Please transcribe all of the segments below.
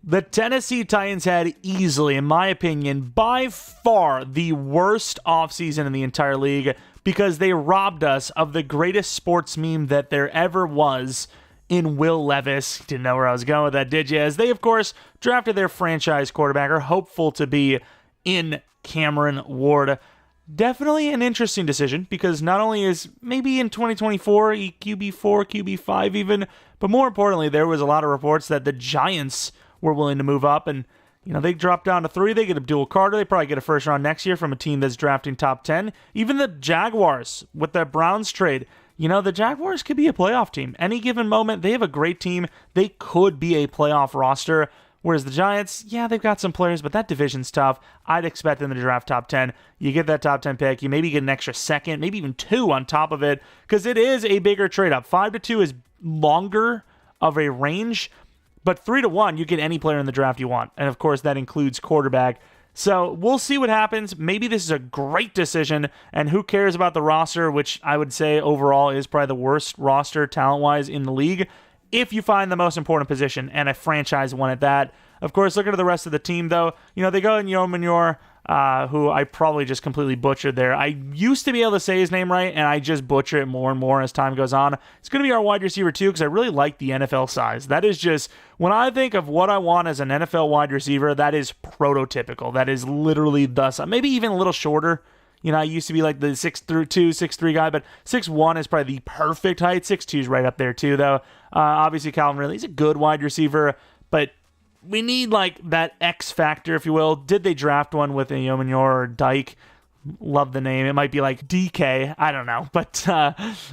The Tennessee Titans had easily, in my opinion, by far the worst offseason in the entire league because they robbed us of the greatest sports meme that there ever was in Will Levis. Didn't know where I was going with that, did you? As they, of course, drafted their franchise quarterback, or hopeful to be in Cameron Ward. Definitely an interesting decision because not only is maybe in 2024 QB4, QB5 even, but more importantly, there was a lot of reports that the Giants were willing to move up, and they drop down to 3. They get Abdul Carter. They probably get a first round next year from a team that's drafting top 10. Even the Jaguars with that Browns trade. The Jaguars could be a playoff team. Any given moment, they have a great team. They could be a playoff roster. Whereas the Giants, yeah, they've got some players, but that division's tough. I'd expect them to draft top 10. You get that top 10 pick. You maybe get an extra second, maybe even 2 on top of it, because it is a bigger trade-up. 5 to 2 is longer of a range, but 3 to 1, you get any player in the draft you want. And, of course, that includes quarterback. So we'll see what happens. Maybe this is a great decision, and who cares about the roster, which I would say overall is probably the worst roster talent-wise in the league, if you find the most important position, and a franchise one at that. Of course, looking at the rest of the team, though, they go in Jeromepkr, who I probably just completely butchered there. I used to be able to say his name right, and I just butcher it more and more as time goes on. It's going to be our wide receiver, too, because I really like the NFL size. That is just, when I think of what I want as an NFL wide receiver, that is prototypical. That is literally the size. Maybe even a little shorter. I used to be like the 6'2", 6'3" guy, but 6'1" is probably the perfect height. 6'2" is right up there, too, though. Obviously, Calvin Ridley's a good wide receiver, but we need, that X factor, if you will. Did they draft one with a Jeromepkr or Dyke? Love the name. It might be like DK. I don't know. But,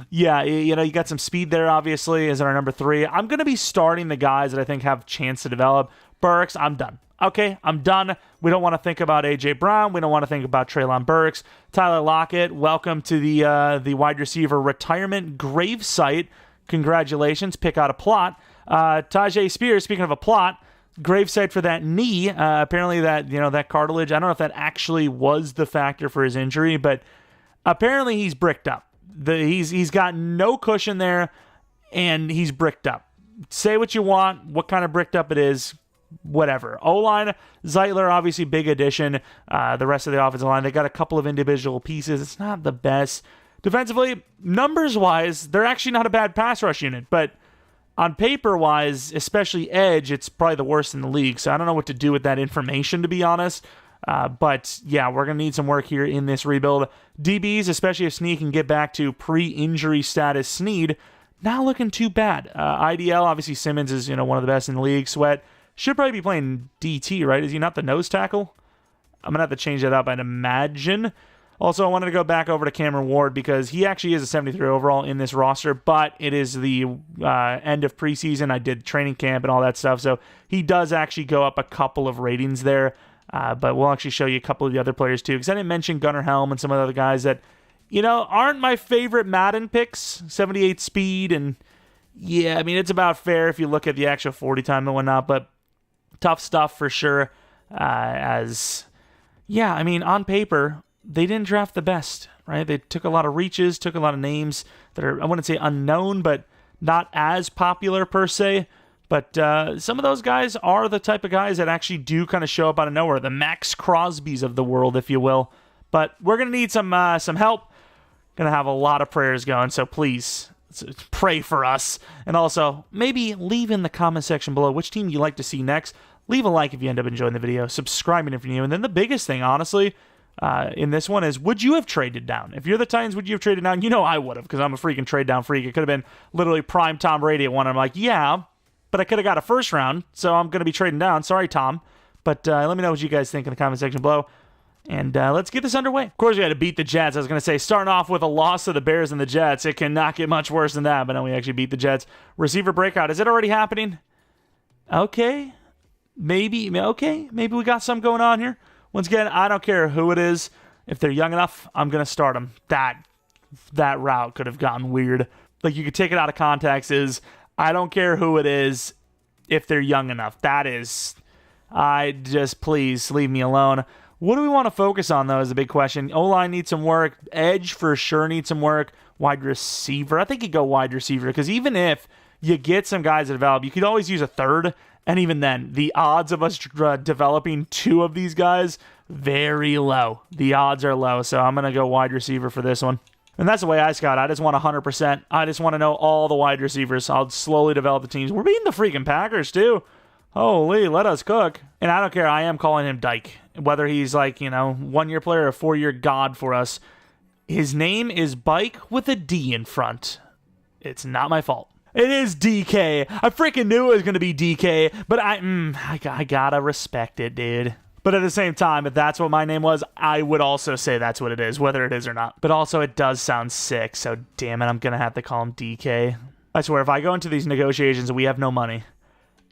yeah, you got some speed there, obviously, as our number 3. I'm going to be starting the guys that I think have a chance to develop. Burks, I'm done. Okay, I'm done. We don't want to think about A.J. Brown. We don't want to think about Treylon Burks. Tyler Lockett, welcome to the wide receiver retirement gravesite. Congratulations. Pick out a plot. Tajay Spears, speaking of a plot, gravesite for that knee. Apparently that cartilage, I don't know if that actually was the factor for his injury, but apparently he's bricked up. He's got no cushion there, and he's bricked up. Say what you want, what kind of bricked up it is. Whatever. O-line, Zeitler, obviously big addition. The rest of the offensive line, they got a couple of individual pieces. It's not the best. Defensively, numbers-wise, they're actually not a bad pass rush unit, but on paper-wise, especially edge, it's probably the worst in the league, so I don't know what to do with that information, to be honest. But, yeah, we're going to need some work here in this rebuild. DBs, especially if Snead can get back to pre-injury status Snead, not looking too bad. IDL, obviously Simmons is one of the best in the league. Sweat should probably be playing DT, right? Is he not the nose tackle? I'm going to have to change that up, I'd imagine. Also, I wanted to go back over to Cameron Ward because he actually is a 73 overall in this roster, but it is the end of preseason. I did training camp and all that stuff, so he does actually go up a couple of ratings there, but we'll actually show you a couple of the other players too, because I didn't mention Gunnar Helm and some of the other guys that, aren't my favorite Madden picks, 78 speed, and yeah, I mean, it's about fair if you look at the actual 40 time and whatnot, but tough stuff for sure, on paper, they didn't draft the best, right? They took a lot of reaches, took a lot of names that are, I wouldn't say unknown, but not as popular per se. But some of those guys are the type of guys that actually do kind of show up out of nowhere, the Max Crosbys of the world, if you will. But we're going to need some help. Going to have a lot of prayers going, so please pray for us. And also, maybe leave in the comment section below which team you'd like to see next. Leave a like if you end up enjoying the video. Subscribing if you're new. And then the biggest thing, honestly, in this one is, would you have traded down? If you're the Titans, would you have traded down? I would have, because I'm a freaking trade down freak. It could have been literally prime Tom Brady at one. I'm like, yeah, but I could have got a first round, so I'm going to be trading down. Sorry, Tom. But let me know what you guys think in the comment section below. And let's get this underway. Of course, we had to beat the Jets. I was going to say, starting off with a loss to the Bears and the Jets, it cannot get much worse than that. But no, we actually beat the Jets. Receiver breakout. Is it already happening? Okay. Maybe we got something going on here. Once again, I don't care who it is. If they're young enough, I'm going to start them. That route could have gotten weird. Like, you could take it out of context is, I don't care who it is if they're young enough. Please leave me alone. What do we want to focus on, though, is the big question. O-line needs some work. Edge for sure needs some work. Wide receiver. I think you go wide receiver, because even if you get some guys that develop, you could always use a third. And even then, the odds of us developing 2 of these guys, very low. The odds are low, so I'm going to go wide receiver for this one. And that's the way I scout. I just want 100%. I just want to know all the wide receivers. I'll slowly develop the teams. We're beating the freaking Packers, too. Holy, let us cook. And I don't care. I am calling him Dyke. Whether he's like, 1-year player or 4-year god for us. His name is Bike with a D in front. It's not my fault. It is DK. I freaking knew it was going to be DK, but I gotta respect it, dude. But at the same time, if that's what my name was, I would also say that's what it is, whether it is or not. But also, it does sound sick, so damn it, I'm going to have to call him DK. I swear, if I go into these negotiations and we have no money,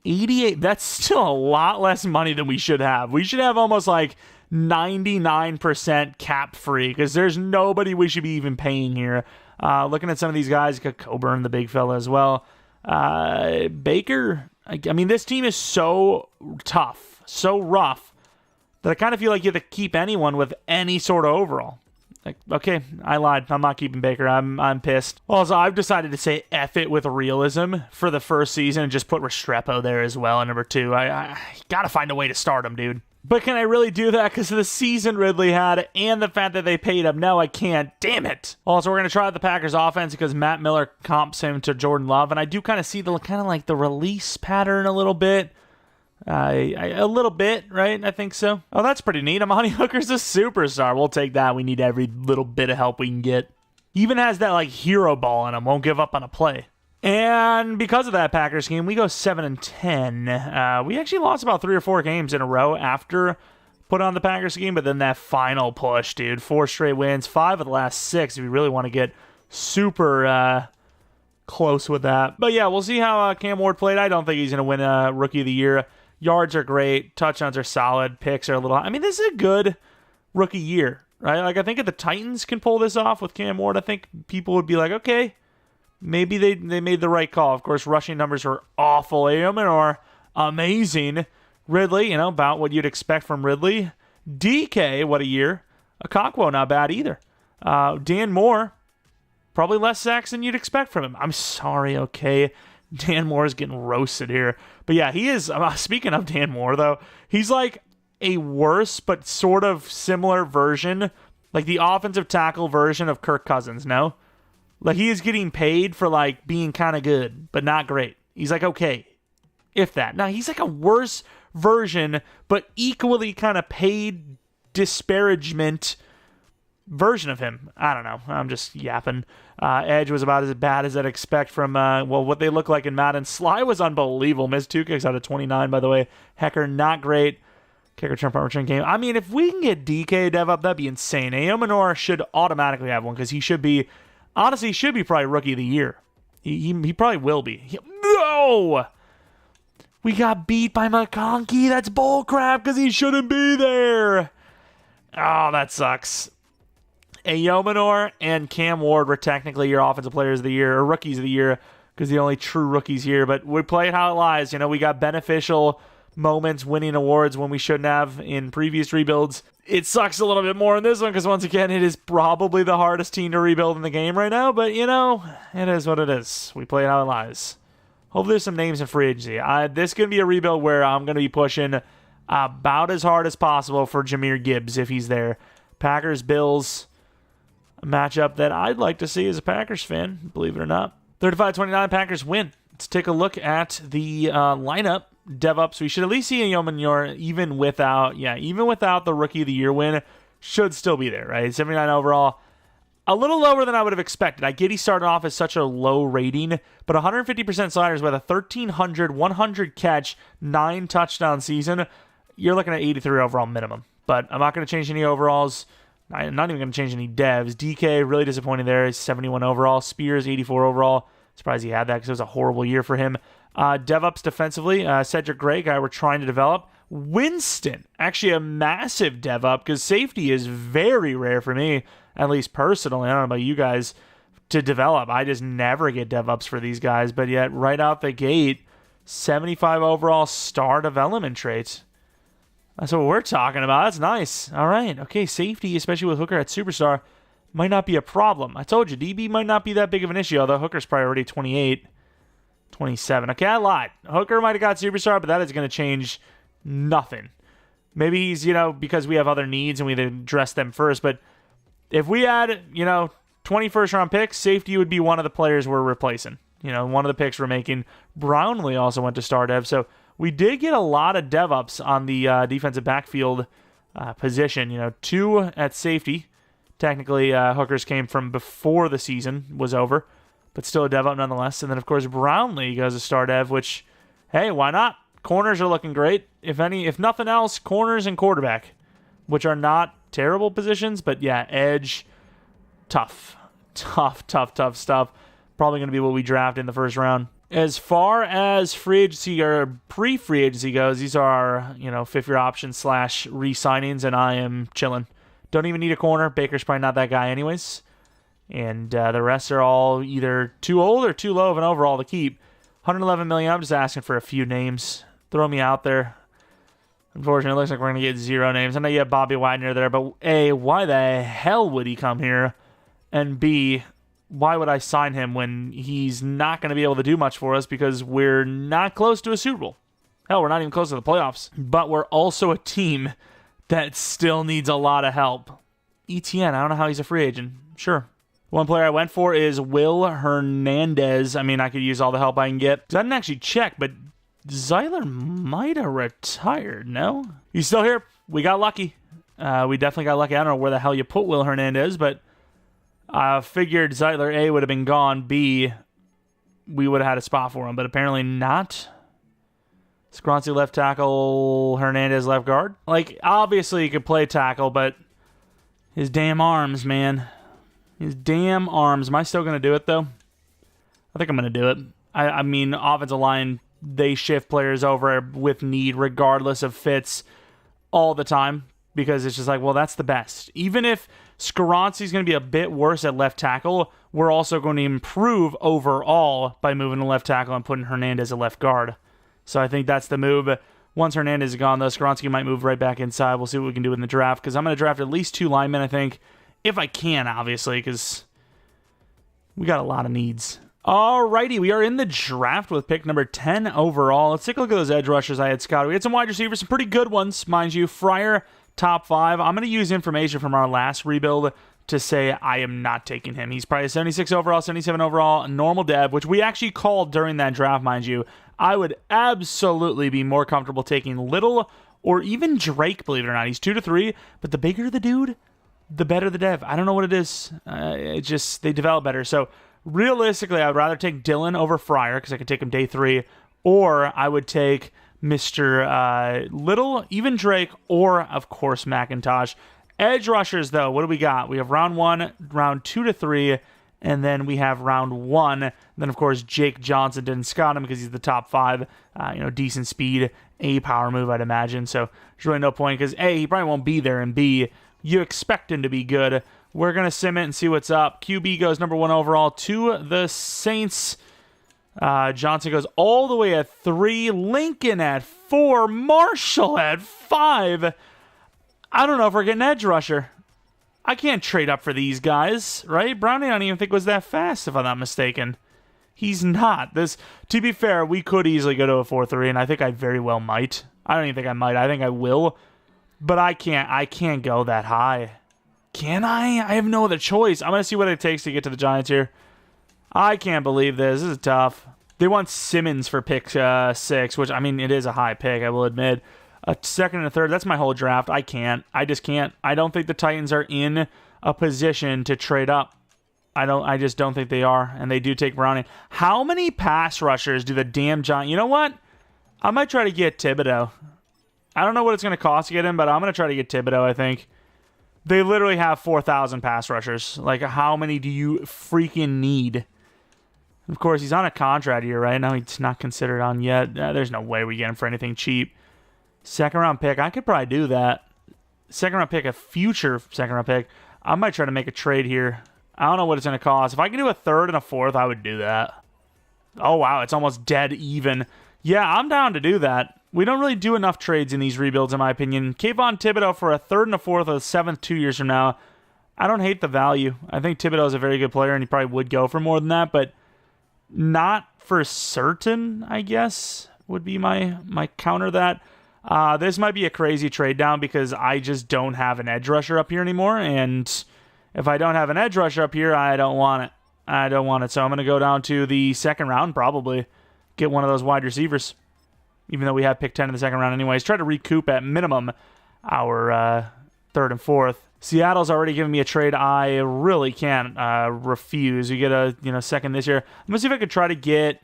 88, that's still a lot less money than we should have. We should have almost like 99% cap free, because there's nobody we should be even paying here. Looking at some of these guys, Coburn, the big fella as well. Baker, I mean, this team is so tough, so rough, that I kind of feel like you have to keep anyone with any sort of overall. Like, okay, I lied. I'm not keeping Baker. I'm pissed. Also, I've decided to say F it with realism for the first season and just put Restrepo there as well at number 2. I gotta find a way to start him, dude. But can I really do that because of the season Ridley had and the fact that they paid him? No, I can't. Damn it. Also, we're going to try out the Packers offense because Matt Miller comps him to Jordan Love, and I do kind of see the release pattern a little bit. A little bit, right? I think so. Oh, that's pretty neat. Amani Hooker's a superstar. We'll take that. We need every little bit of help we can get. He even has that hero ball in him. Won't give up on a play. And because of that Packers game, we go 7-10. We actually lost about 3 or 4 games in a row after put on the Packers game, but then that final push, dude. 4 straight wins, 5 of the last 6 if we really want to get super close with that. But yeah, we'll see how Cam Ward played. I don't think he's going to win Rookie of the Year. Yards are great. Touchdowns are solid. Picks are a little high. I mean, this is a good rookie year, right? I think if the Titans can pull this off with Cam Ward, I think people would be like, okay, maybe they made the right call. Of course, rushing numbers were awful. Aomen are amazing. Ridley, about what you'd expect from Ridley. DK, what a year. Okonkwo, not bad either. Dan Moore, probably less sacks than you'd expect from him. I'm sorry, okay. Dan Moore is getting roasted here. But yeah, he is, speaking of Dan Moore, though, he's like a worse but sort of similar version, like the offensive tackle version of Kirk Cousins, no? Like, he is getting paid for, being kind of good, but not great. He's okay, if that. Now, he's like a worse version, but equally kind of paid disparagement version of him. I don't know. I'm just yapping. Edge was about as bad as I'd expect from, what they look like in Madden. Sly was unbelievable. Missed 2 kicks out of 29, by the way. Hecker, not great. Kicker return game. I mean, if we can get DK dev up, that'd be insane. Aomenor should automatically have one because he should be, honestly, he should be probably Rookie of the Year. He probably will be. No! We got beat by McConkey. That's bullcrap because he shouldn't be there. Oh, that sucks. Aomenor and Cam Ward were technically your offensive players of the year, or rookies of the year, because the only true rookies here. But we play it how it lies. We got beneficial moments winning awards when we shouldn't have in previous rebuilds. It sucks a little bit more in this one because, once again, it is probably the hardest team to rebuild in the game right now. But, it is what it is. We play it how it lies. Hopefully there's some names in free agency. This is going to be a rebuild where I'm going to be pushing about as hard as possible for Jahmyr Gibbs if he's there. Packers, Bills, a matchup that I'd like to see as a Packers fan, believe it or not. 35-29, Packers win. Let's take a look at the lineup. DevUps, we should at least see Aomenor even without the Rookie of the Year win, should still be there, right? 79 overall. A little lower than I would have expected. I get he started off as such a low rating, but 150% sliders with a 1,300, 100 catch, 9 touchdown season. You're looking at 83 overall minimum. But I'm not going to change any overalls. I'm not even going to change any devs. DK, really disappointing there. He's 71 overall. Spears, 84 overall. Surprised he had that because it was a horrible year for him. DevUps defensively, Cedric Gray, guy we're trying to develop. Winston, actually a massive dev up because safety is very rare for me, at least personally. I don't know about you guys, to develop. I just never get dev ups for these guys, but yet right out the gate, 75 overall star development traits. That's what we're talking about. That's nice. All right. Okay, safety, especially with Hooker at Superstar, might not be a problem. I told you, DB might not be that big of an issue, although Hooker's probably already 28. 27. Okay, I lied. Hooker might have got superstar, but that is going to change nothing. Maybe he's, because we have other needs and we address them first. But if we had, 20 first-round picks, safety would be one of the players we're replacing. One of the picks we're making. Brownlee also went to star dev. So we did get a lot of dev ups on the defensive backfield position. 2 at safety. Technically, Hookers came from before the season was over, but still a dev up nonetheless. And then, of course, Brownlee goes to star dev, which, hey, why not? Corners are looking great. If nothing else, corners and quarterback, which are not terrible positions, but yeah, edge, tough stuff. Probably going to be what we draft in the first round. As far as free agency or pre-free agency goes, these are our, fifth-year options / re-signings, and I am chilling. Don't even need a corner. Baker's probably not that guy anyways. And the rest are all either too old or too low of an overall to keep. $111 million, I'm just asking for a few names. Throw me out there. Unfortunately, it looks like we're going to get 0 names. I know you have Bobby Wagner there, but A, why the hell would he come here? And B, why would I sign him when he's not going to be able to do much for us because we're not close to a Super Bowl? Hell, we're not even close to the playoffs. But we're also a team that still needs a lot of help. ETN, I don't know how he's a free agent. Sure. One player I went for is Will Hernandez. I mean, I could use all the help I can get. I didn't actually check, but Zeitler might have retired, no? He's still here. We got lucky. We definitely got lucky. I don't know where the hell you put Will Hernandez, but I figured Zeitler, A, would have been gone. B, we would have had a spot for him, but apparently not. Scroncy left tackle, Hernandez left guard. Obviously he could play tackle, but his damn arms, man. His damn arms. Am I still going to do it, though? I think I'm going to do it. I mean, offensive line, they shift players over with need, regardless of fits, all the time, because it's just that's the best. Even if Skoronski's going to be a bit worse at left tackle, we're also going to improve overall by moving to left tackle and putting Hernandez at left guard. So I think that's the move. Once Hernandez is gone, though, Skoronski might move right back inside. We'll see what we can do in the draft, because I'm going to draft at least 2 linemen, I think, if I can, obviously, because we got a lot of needs. Alrighty, we are in the draft with pick number 10 overall. Let's take a look at those edge rushers I had scouted. We had some wide receivers, some pretty good ones, mind you. Fryer, top 5. I'm going to use information from our last rebuild to say I am not taking him. He's probably a 76 overall, 77 overall, normal dev, which we actually called during that draft, mind you. I would absolutely be more comfortable taking Little or even Drake, believe it or not. He's 2 to 3, but the bigger the dude, the better the dev. I don't know what it is. They develop better. So realistically, I would rather take Dylan over Fryer because I could take him day 3, or I would take Mr. Little, even Drake, or, of course, McIntosh. Edge rushers, though, what do we got? We have round 1, round 2 to 3, and then we have round 1. Then, of course, Jake Johnson didn't scout him because he's the top 5. Decent speed, A, power move, I'd imagine. So there's really no point because, A, he probably won't be there, and B, you expect him to be good. We're going to sim it and see what's up. QB goes number 1 overall to the Saints. Johnson goes all the way at 3. Lincoln at 4. Marshall at 5. I don't know if we're getting edge rusher. I can't trade up for these guys, right? Brownie, I don't even think was that fast, if I'm not mistaken. He's not. To be fair, we could easily go to a 4-3, and I think I very well might. I don't even think I might. I think I will. But I can't go that high. Can I? I have no other choice. I'm going to see what it takes to get to the Giants here. I can't believe this. This is tough. They want Simmons for pick 6, which, I mean, it is a high pick, I will admit. A second and a third, that's my whole draft. I can't. I just can't. I don't think the Titans are in a position to trade up. I just don't think they are, and they do take Browning. How many pass rushers do the damn Giants... You know what? I might try to get Thibodeau. I don't know what it's going to cost to get him, but I'm going to try to get Thibodeau, I think. They literally have 4,000 pass rushers. How many do you freaking need? Of course, he's on a contract here, right? Now he's not considered on yet. There's no way we get him for anything cheap. Second round pick, I could probably do that. Second round pick, a future second round pick. I might try to make a trade here. I don't know what it's going to cost. If I can do a third and a fourth, I would do that. Oh, wow, it's almost dead even. Yeah, I'm down to do that. We don't really do enough trades in these rebuilds, in my opinion. Kayvon Thibodeau for a third and a fourth or a seventh 2 years from now. I don't hate the value. I think Thibodeau is a very good player, and he probably would go for more than that, but Not for certain, I guess, would be my counter that. This might be a crazy trade down because I just don't have an edge rusher up here anymore, and if I don't have an edge rusher up here, I don't want it. I don't want it, so I'm going to go down to the second round, probably. Get one of those wide receivers, even though we have pick 10 in the second round anyways. Try to recoup at minimum our third and fourth. Seattle's already given me a trade I really can't refuse. You get a second this year. I'm going to see if I could try to get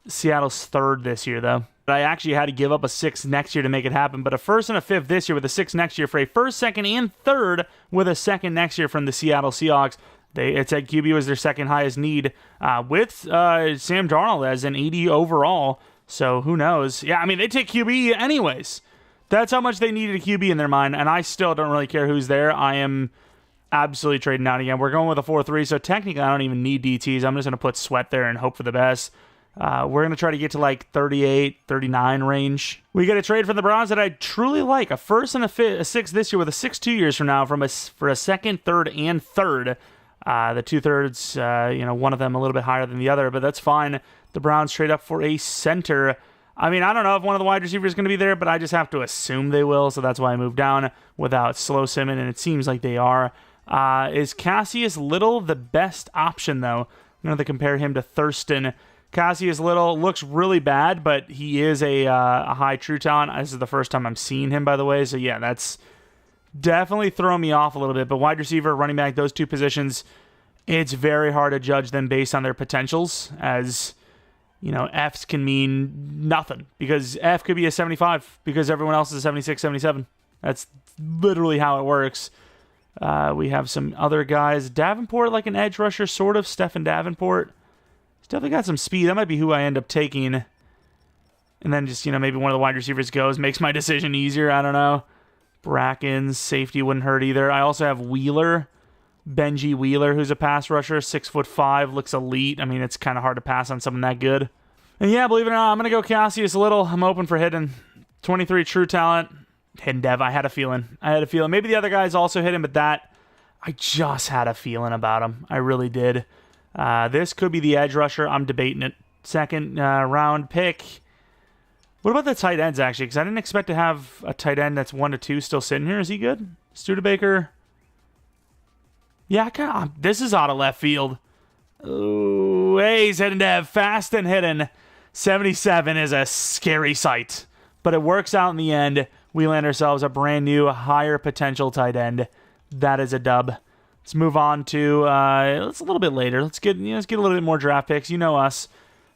Seattle's third this year, though. I actually had to give up a sixth next year to make it happen, but a first and a fifth this year with a sixth next year for a first, second, and third with a second next year from the Seattle Seahawks. It's at QB was their second highest need with Sam Darnold as an 80 overall, so who knows? Yeah, I mean, they take QB anyways. That's how much they needed a QB in their mind, and I still don't really care who's there. I am absolutely trading out again. We're going with a 4-3, so technically I don't even need DTs. I'm just going to put Sweat there and hope for the best. We're going to try to get to like 38, 39 range. We get a trade from the Browns that I truly like. A first and a sixth this year with a 6 2 years from now for a second, third, and third. The 2/3, one of them a little bit higher than the other, but that's fine. The Browns trade up for a center. I mean, I don't know if one of the wide receivers is going to be there, but I just have to assume they will, so that's why I moved down without slow simming, and it seems like they are. Is Cassius Little the best option, though? I'm going to compare him to Thurston. Cassius Little looks really bad, but he is a high true talent. This is the first time I'm seeing him, by the way, so yeah, that's definitely throwing me off a little bit. But wide receiver, running back, those two positions, it's very hard to judge them based on their potentials, as Fs can mean nothing, because F could be a 75 because everyone else is a 76, 77. That's literally how it works. We have some other guys. Davenport, like an edge rusher, sort of. Stephen Davenport. He's definitely got some speed. That might be who I end up taking. And then just, maybe one of the wide receivers goes, makes my decision easier. I don't know. Brackens, safety wouldn't hurt either. I also have Wheeler. Benji Wheeler, who's a pass rusher, 6'5", looks elite. I mean, it's kind of hard to pass on someone that good. And yeah, believe it or not, I'm going to go Cassius Little. I'm open for hidden. 23 true talent. Hidden dev. I had a feeling. Maybe the other guys also hit him, but I just had a feeling about him. I really did. This could be the edge rusher. I'm debating it. Second round pick. What about the tight ends, actually? Because I didn't expect to have a tight end that's 1 to 2 still sitting here. Is he good? Studebaker. Yeah, this is out of left field. Ooh, hey, he's hidden dev. Fast and hidden. 77 is a scary sight. But it works out in the end. We land ourselves a brand new, higher potential tight end. That is a dub. Let's move on to, let's a little bit later. Let's get a little bit more draft picks. You know us.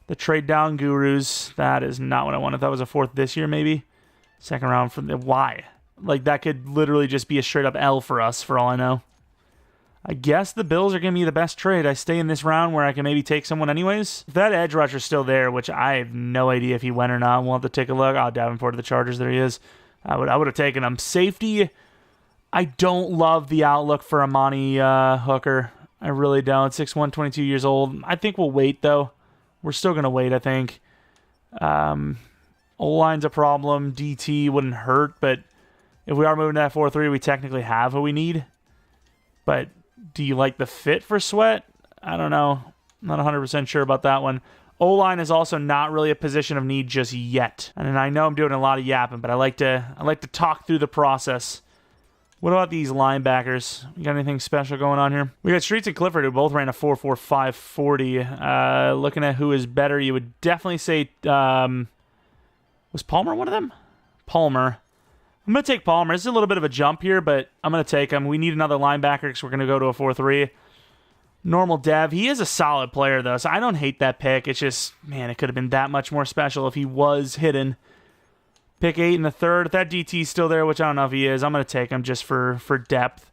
The trade down gurus. That is not what I wanted. That was a fourth this year, maybe. Second round from the why? Like, that could literally just be a straight up L for us, for all I know. I guess the Bills are giving me the best trade. I stay in this round where I can maybe take someone anyways. If that edge rusher's still there, which I have no idea if he went or not. We'll have to take a look. Oh, Davenport to the Chargers. There he is. I would have taken him. Safety, I don't love the outlook for Amani Hooker. I really don't. 6'1", 22 years old. I think we'll wait, though. We're still going to wait, I think. O-line's a problem. DT wouldn't hurt, but if we are moving to that 4-3, we technically have who we need. But do you like the fit for Sweat? I don't know. I'm not 100% sure about that one. O-line is also not really a position of need just yet. And I know I'm doing a lot of yapping, but I like to talk through the process. What about these linebackers? You got anything special going on here? We got Streets and Clifford, who both ran a 4.45 40. Looking at who is better, you would definitely say, was Palmer one of them? Palmer. I'm going to take Palmer. This is a little bit of a jump here, but I'm going to take him. We need another linebacker because we're going to go to a 4-3. Normal dev. He is a solid player, though, so I don't hate that pick. It's just, man, it could have been that much more special if he was hidden. Pick 8 in the third. If that DT's still there, which I don't know if he is, I'm going to take him just for depth.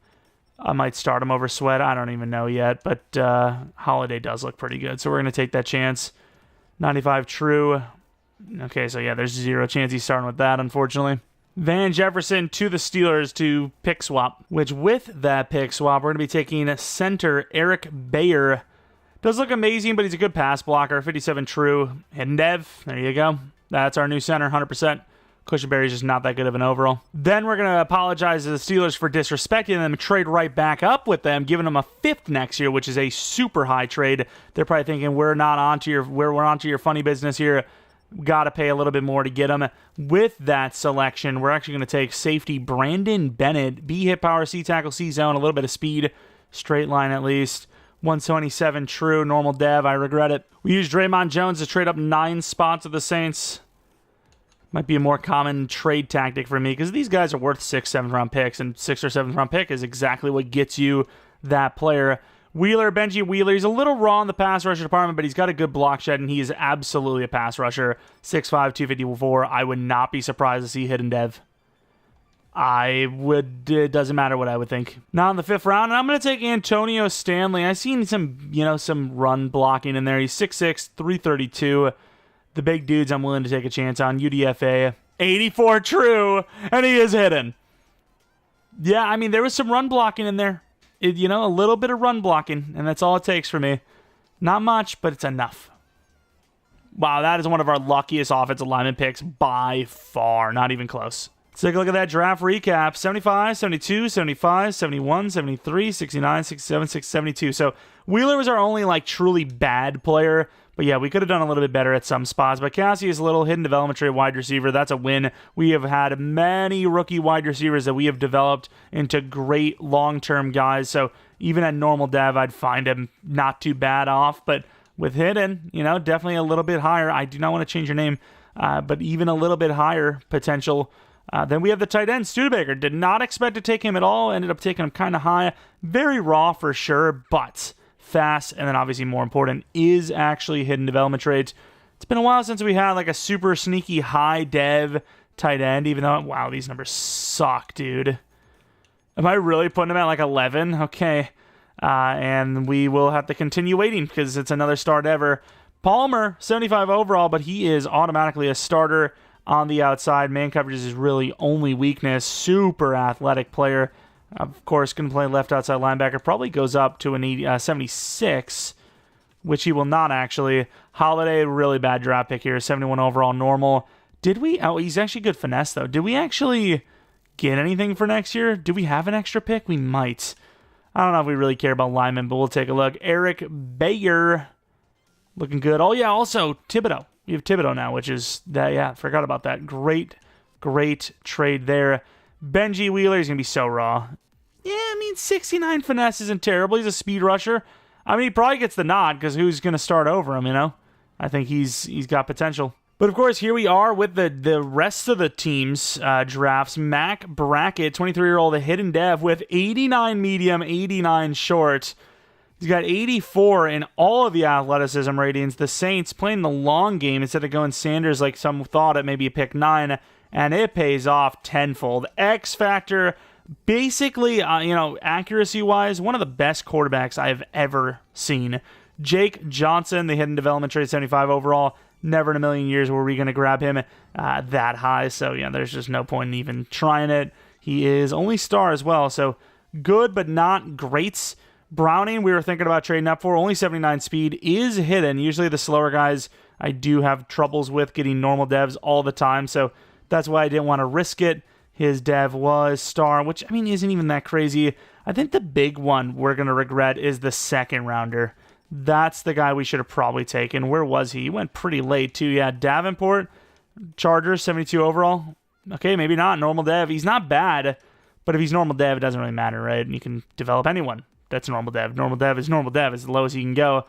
I might start him over Sweat. I don't even know yet, but Holiday does look pretty good, so we're going to take that chance. 95 true. Okay, so yeah, there's zero chance he's starting with that, unfortunately. Van Jefferson to the Steelers to pick swap, which with that pick swap, we're going to be taking center Eric Bayer. Does look amazing, but he's a good pass blocker. 57 true. Hidden dev. There you go. That's our new center, 100%. Cushenberry's just not that good of an overall. Then we're going to apologize to the Steelers for disrespecting them, trade right back up with them, giving them a 5th next year, which is a super high trade. They're probably thinking, we're onto your funny business here. Got to pay a little bit more to get them. With that selection, we're actually going to take safety Brandon Bennett, B hit power, C tackle, C zone, a little bit of speed, straight line at least. 127 true, normal dev. I regret it. We used Draymond Jones to trade up 9 spots with the Saints. Might be a more common trade tactic for me because these guys are worth 6th, 7th round picks, and 6th or 7th round pick is exactly what gets you that player. Wheeler, Benji Wheeler, he's a little raw in the pass rusher department, but he's got a good block shed, and he is absolutely a pass rusher. 6'5", 254. I would not be surprised to see hidden dev. It doesn't matter what I would think. Now in the 5th round, and I'm going to take Antonio Stanley. I've seen some run blocking in there. He's 6'6", 332. The big dudes I'm willing to take a chance on. UDFA, 84 true, and he is hidden. Yeah, I mean, there was some run blocking in there. A little bit of run blocking, and that's all it takes for me. Not much, but it's enough. Wow, that is one of our luckiest offensive lineman picks by far. Not even close. Let's take a look at that draft recap. 75, 72, 75, 71, 73, 69, 67, 72. So Wheeler was our only truly bad player. But yeah, we could have done a little bit better at some spots. But Cassius Little, hidden development trade wide receiver, that's a win. We have had many rookie wide receivers that we have developed into great long-term guys. So even at normal dev, I'd find him not too bad off. But with hidden, definitely a little bit higher. I do not want to change your name, but even a little bit higher potential. Then we have the tight end, Studebaker. Did not expect to take him at all. Ended up taking him kind of high. Very raw for sure, but fast, and then obviously more important is actually hidden development traits. It's been a while since we had a super sneaky high dev tight end, even though, wow, these numbers suck, dude. Am I really putting him at 11? Okay. And we will have to continue waiting because it's another start ever. Palmer, 75 overall, but he is automatically a starter on the outside. Man coverage is his really only weakness. Super athletic player. Of course, going to play left outside linebacker. Probably goes up to an 76, which he will not actually. Holiday, really bad draft pick here. 71 overall, normal. Did we? Oh, he's actually good finesse, though. Did we actually get anything for next year? Do we have an extra pick? We might. I don't know if we really care about linemen, but we'll take a look. Eric Bayer, looking good. Oh, yeah, also Thibodeau. We have Thibodeau now, which is, forgot about that. Great trade there. Benji Wheeler is going to be so raw. Yeah, I mean, 69 finesse isn't terrible. He's a speed rusher. I mean, he probably gets the nod because who's going to start over him, I think he's got potential. But, of course, here we are with the rest of the team's drafts. Mac Brackett, 23-year-old, a hidden dev with 89 medium, 89 short. He's got 84 in all of the athleticism ratings. The Saints playing the long game instead of going Sanders like some thought at maybe pick 9. And it pays off tenfold. X Factor, basically, accuracy-wise, one of the best quarterbacks I've ever seen. Jake Johnson, the hidden development trade, 75 overall. Never in a million years were we going to grab him that high. So, yeah, there's just no point in even trying it. He is only star as well. So, good but not great. Browning, we were thinking about trading up for. Only 79 speed is hidden. Usually the slower guys I do have troubles with getting normal devs all the time. So, that's why I didn't want to risk it. His dev was star, which, I mean, isn't even that crazy. I think the big one we're going to regret is the 2nd rounder. That's the guy we should have probably taken. Where was he? He went pretty late, too. Yeah, Davenport, Chargers, 72 overall. Okay, maybe not. Normal dev. He's not bad, but if he's normal dev, it doesn't really matter, right? And you can develop anyone that's normal dev. Normal dev is normal dev. It's the lowest you can go.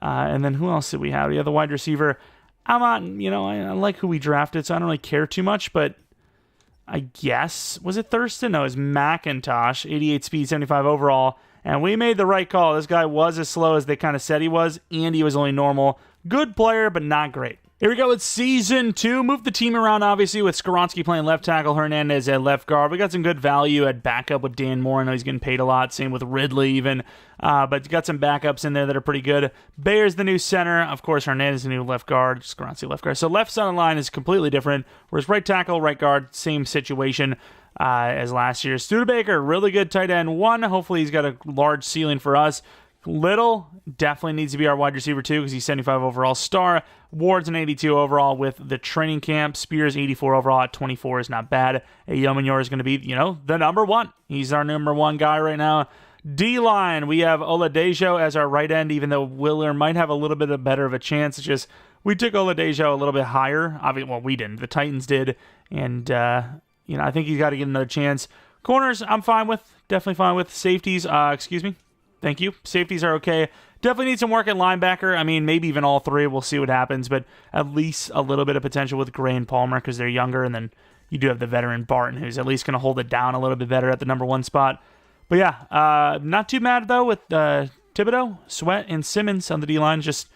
And then who else did we have? We have the wide receiver. I'm not, I like who we drafted, so I don't really care too much, but I guess, was it Thurston? No, it was McIntosh, 88 speed, 75 overall, and we made the right call. This guy was as slow as they kind of said he was, and he was only normal. Good player, but not great. Here we go with Season 2. Move the team around, obviously, with Skoronski playing left tackle, Hernandez at left guard. We got some good value at backup with Dan Moore. I know he's getting paid a lot. Same with Ridley, even. But got some backups in there that are pretty good. Bayer's the new center. Of course, Hernandez is the new left guard. Skoronski left guard. So left side of the line is completely different. Whereas right tackle, right guard, same situation as last year. Studebaker, really good tight end 1. Hopefully he's got a large ceiling for us. Little definitely needs to be our wide receiver too, because he's 75 overall star. Ward's an 82 overall with the training camp. Spears 84 overall at 24 is not bad. Yeomanyor is going to be, the number one. He's our number one guy right now. D-line, we have Oladejo as our right end, even though Wheeler might have a little bit better of a chance. It's just we took Oladejo a little bit higher. Obviously, well, we didn't. The Titans did. And, I think he's got to get another chance. Corners, I'm fine with. Definitely fine with. Safeties, Thank you. Safeties are okay. Definitely need some work at linebacker. I mean, maybe even all three. We'll see what happens. But at least a little bit of potential with Gray and Palmer because they're younger. And then you do have the veteran Barton, who's at least going to hold it down a little bit better at the number one spot. But yeah, not too mad, though, with Thibodeau, Sweat, and Simmons on the D-line. Just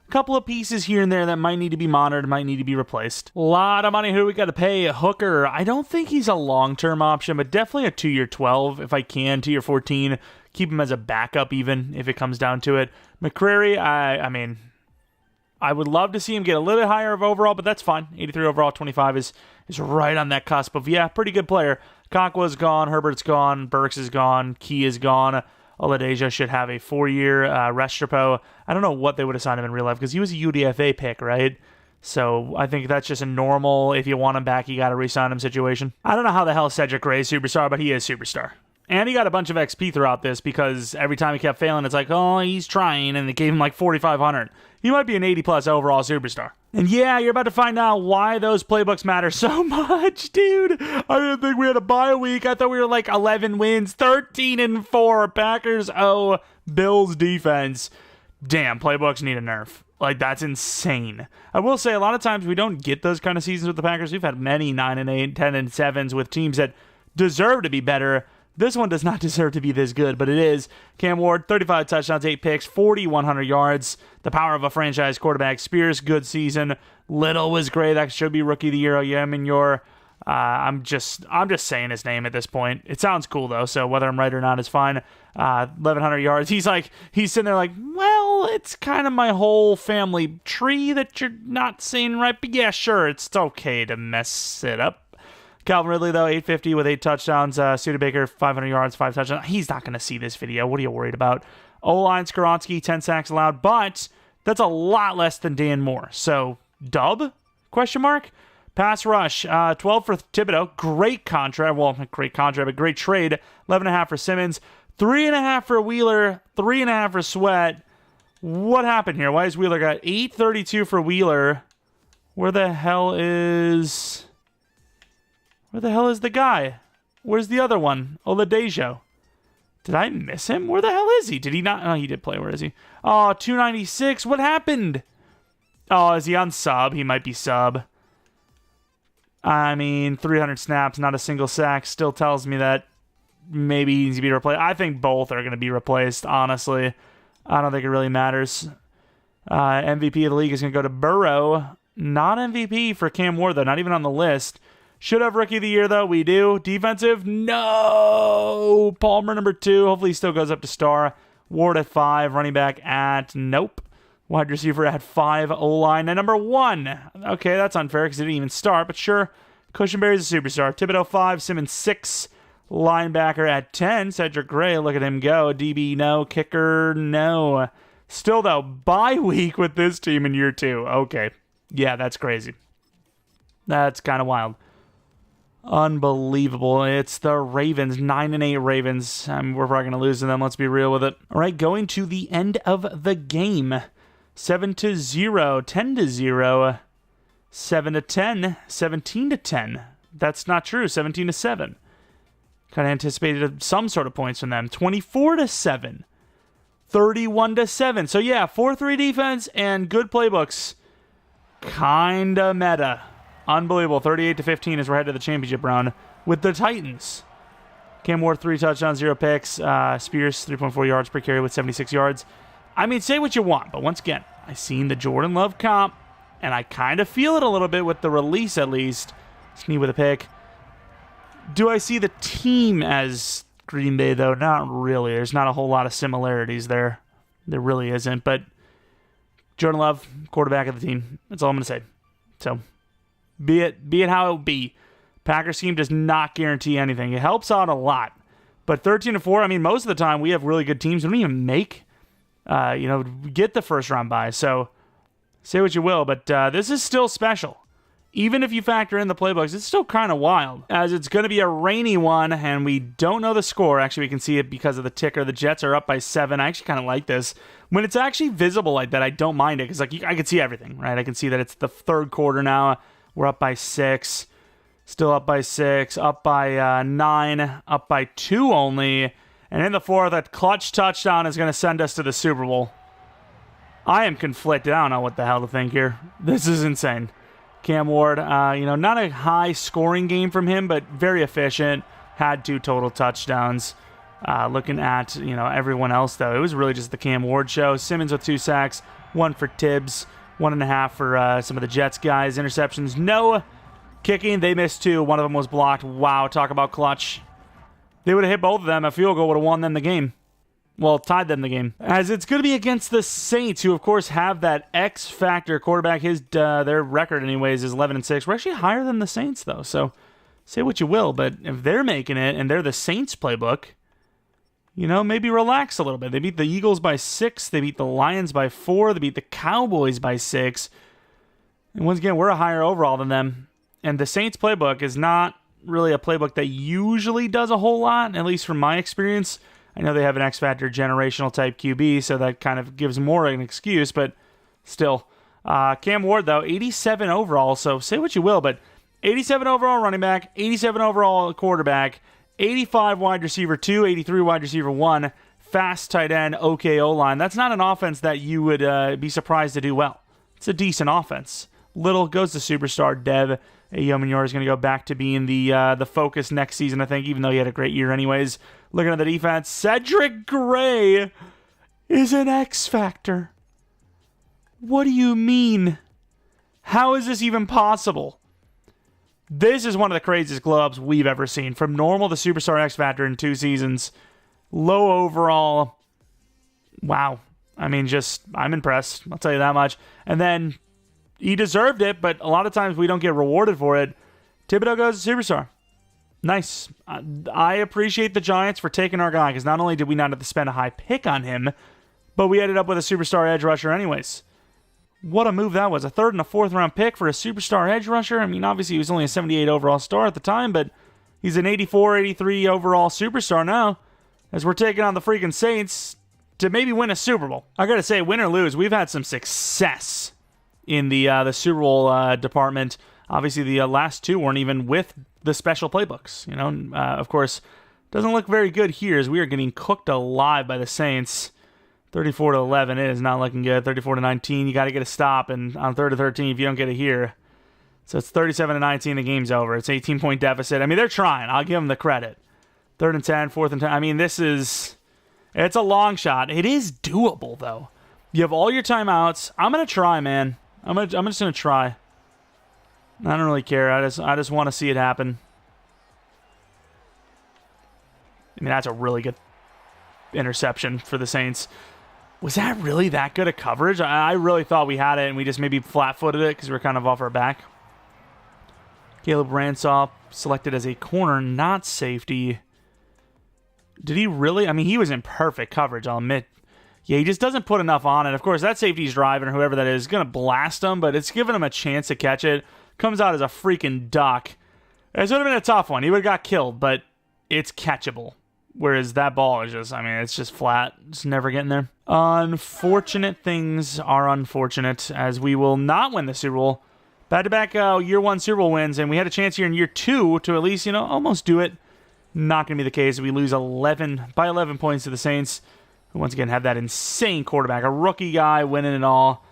a couple of pieces here and there that might need to be monitored, might need to be replaced. A lot of money. Who we got to pay? Hooker. I don't think he's a long-term option, but definitely a 2-year 12 if I can, 2-year 14. Keep him as a backup even if it comes down to it. McCrary, I mean, I would love to see him get a little bit higher of overall, but that's fine. 83 overall, 25 is right on that cusp of, yeah, pretty good player. Conqua's gone, Herbert's gone, Burks is gone, Key is gone. Oladejo should have a 4-year. Restrepo, I don't know what they would have signed him in real life because he was a UDFA pick, right? So I think that's just a normal, if you want him back, you got to re-sign him situation. I don't know how the hell Cedric Gray is superstar, but he is superstar. And he got a bunch of XP throughout this because every time he kept failing, it's like, oh, he's trying, and they gave him like 4,500. He might be an 80-plus overall superstar. And yeah, you're about to find out why those playbooks matter so much, dude. I didn't think we had a bye week. I thought we were like 11 wins, 13-4. Packers, Bills defense. Damn, playbooks need a nerf. Like, that's insane. I will say, a lot of times we don't get those kind of seasons with the Packers. We've had many 9-8, 10-7s with teams that deserve to be better. This one does not deserve to be this good, but it is. Cam Ward, 35 touchdowns, 8 picks, 4,100 yards. The power of a franchise quarterback. Spears, good season. Little was great. That should be Rookie of the Year. Yeomanyor. I'm just saying his name at this point. It sounds cool, though, so whether I'm right or not is fine. 1,100 yards. He's sitting there like, well, it's kind of my whole family tree that you're not saying right, but yeah, sure, it's okay to mess it up. Calvin Ridley, though, 850 with 8 touchdowns. Studebaker, 500 yards, 5 touchdowns. He's not going to see this video. What are you worried about? O-line, Skoronski, 10 sacks allowed, but that's a lot less than Dan Moore. So, dub? Question mark? Pass rush, 12 for Thibodeau. Great contract. Well, not great contract, but great trade. 11.5 for Simmons. 3.5 for Wheeler. 3.5 for Sweat. What happened here? Why has Wheeler got 832 for Wheeler? Where the hell is the guy? Where's the other one? Oladejo. Did I miss him? Where the hell is he? Did he not? Oh, he did play. Where is he? Oh, 296. What happened? Oh, is he on sub? He might be sub. I mean, 300 snaps, not a single sack. Still tells me that maybe he needs to be replaced. I think both are going to be replaced, honestly. I don't think it really matters. MVP of the league is going to go to Burrow. Not MVP for Cam Ward, though. Not even on the list. Should have Rookie of the Year, though. We do. Defensive? No. Palmer, number 2. Hopefully he still goes up to star. Ward at 5. Running back at nope. Wide receiver at 5. O-line at number 1. Okay, that's unfair because it didn't even start, but sure. Cushionberry's a superstar. Thibodeau 5. Simmons 6. Linebacker at 10. Cedric Gray, look at him go. DB, no. Kicker, no. Still, though, bye week with this team in year 2. Okay. Yeah, that's crazy. That's kind of wild. Unbelievable. It's the Ravens, 9-8 Ravens. We're probably going to lose to them. Let's be real with it. All right, going to the end of the game. 7-0, 10-0, 7-10, 17-10. That's not true. 17-7. Kind of anticipated some sort of points from them. 24-7, 31-7. So yeah, 4-3 defense and good playbooks. Kinda meta. Unbelievable. 38-15 as we're headed to the championship round with the Titans. Cam Ward, 3 touchdowns, 0 picks. Spears, 3.4 yards per carry with 76 yards. I mean, say what you want, but once again, I seen the Jordan Love comp, and I kind of feel it a little bit with the release at least. Sneed with a pick. Do I see the team as Green Bay, though? Not really. There's not a whole lot of similarities there. There really isn't, but Jordan Love, quarterback of the team. That's all I'm going to say. So, be it how it be. Packers team does not guarantee anything. It helps out a lot. But 13-4, I mean, most of the time we have really good teams. We don't even make get the first round bye. So say what you will, but this is still special. Even if you factor in the playbooks, it's still kind of wild, as it's going to be a rainy one, and we don't know the score. Actually, we can see it because of the ticker. The Jets are up by 7. I actually kind of like this. When it's actually visible like that, I don't mind it, because I can see everything, right? I can see that it's the third quarter now. We're up by 6. Still up by 6. Up by 9. Up by 2 only. And in the fourth, a clutch touchdown is going to send us to the Super Bowl. I am conflicted. I don't know what the hell to think here. This is insane. Cam Ward, not a high scoring game from him, but very efficient. Had 2 total touchdowns. Looking at, everyone else, though, it was really just the Cam Ward show. Simmons with 2 sacks, 1 for Tibbs, 1.5 for some of the Jets guys. Interceptions, no. Kicking, they missed 2. One of them was blocked. Wow, talk about clutch. They would have hit both of them. A field goal would have won them the game. Well, tied them the game. As it's going to be against the Saints, who, of course, have that X-factor quarterback. Their record, anyways, is 11-6. We're actually higher than the Saints, though. So, say what you will, but if they're making it and they're the Saints playbook, maybe relax a little bit. They beat the Eagles by 6. They beat the Lions by 4. They beat the Cowboys by 6. And once again, we're a higher overall than them. And the Saints playbook is not really a playbook that usually does a whole lot, at least from my experience. I know they have an X-Factor generational type QB, so that kind of gives more an excuse, but still. Cam Ward, though, 87 overall, so say what you will, but 87 overall running back, 87 overall quarterback, 85 wide receiver 2, 83 wide receiver 1, fast tight end, okay O-line. That's not an offense that you would be surprised to do well. It's a decent offense. Little goes to superstar Dev. Yeomanyor is going to go back to being the focus next season, I think, even though he had a great year anyways. Looking at the defense, Cedric Gray is an X-Factor. What do you mean? How is this even possible? This is one of the craziest glow-ups we've ever seen. From normal to superstar X-Factor in 2 seasons. Low overall. Wow. I'm impressed. I'll tell you that much. And then he deserved it, but a lot of times we don't get rewarded for it. Thibodeau goes to superstar. Nice. I appreciate the Giants for taking our guy, because not only did we not have to spend a high pick on him, but we ended up with a superstar edge rusher anyways. What a move that was. A 3rd and a 4th round pick for a superstar edge rusher. I mean, obviously he was only a 78 overall star at the time, but he's an 84, 83 overall superstar now, as we're taking on the freaking Saints to maybe win a Super Bowl. I gotta say, win or lose, we've had some success in the Super Bowl department. Obviously, the last 2 weren't even with the special playbooks. Of course, doesn't look very good here as we are getting cooked alive by the Saints. 34-11, it is not looking good. 34-19, you got to get a stop, and on 3rd and 13, if you don't get it here. So it's 37-19, the game's over. It's 18-point deficit. I mean, they're trying. I'll give them the credit. 3rd and 10, 4th and 10. I mean, it's a long shot. It is doable, though. You have all your timeouts. I'm going to try, man. I'm just going to try. I don't really care. I just want to see it happen. I mean, that's a really good interception for the Saints. Was that really that good a coverage? I really thought we had it, and we just maybe flat-footed it because we were kind of off our back. Caleb Ransaw selected as a corner, not safety. Did he really? I mean, he was in perfect coverage, I'll admit. Yeah, he just doesn't put enough on it. Of course, that safety's driving, or whoever that is going to blast him, but it's giving him a chance to catch it. Comes out as a freaking duck. This would have been a tough one. He would have got killed, but it's catchable. Whereas that ball is just, it's just flat. It's never getting there. Unfortunate things are unfortunate, as we will not win the Super Bowl. Back-to-back year 1 Super Bowl wins, and we had a chance here in year 2 to at least, almost do it. Not going to be the case. We lose 11 points to the Saints, who once again have that insane quarterback. A rookie guy winning it all.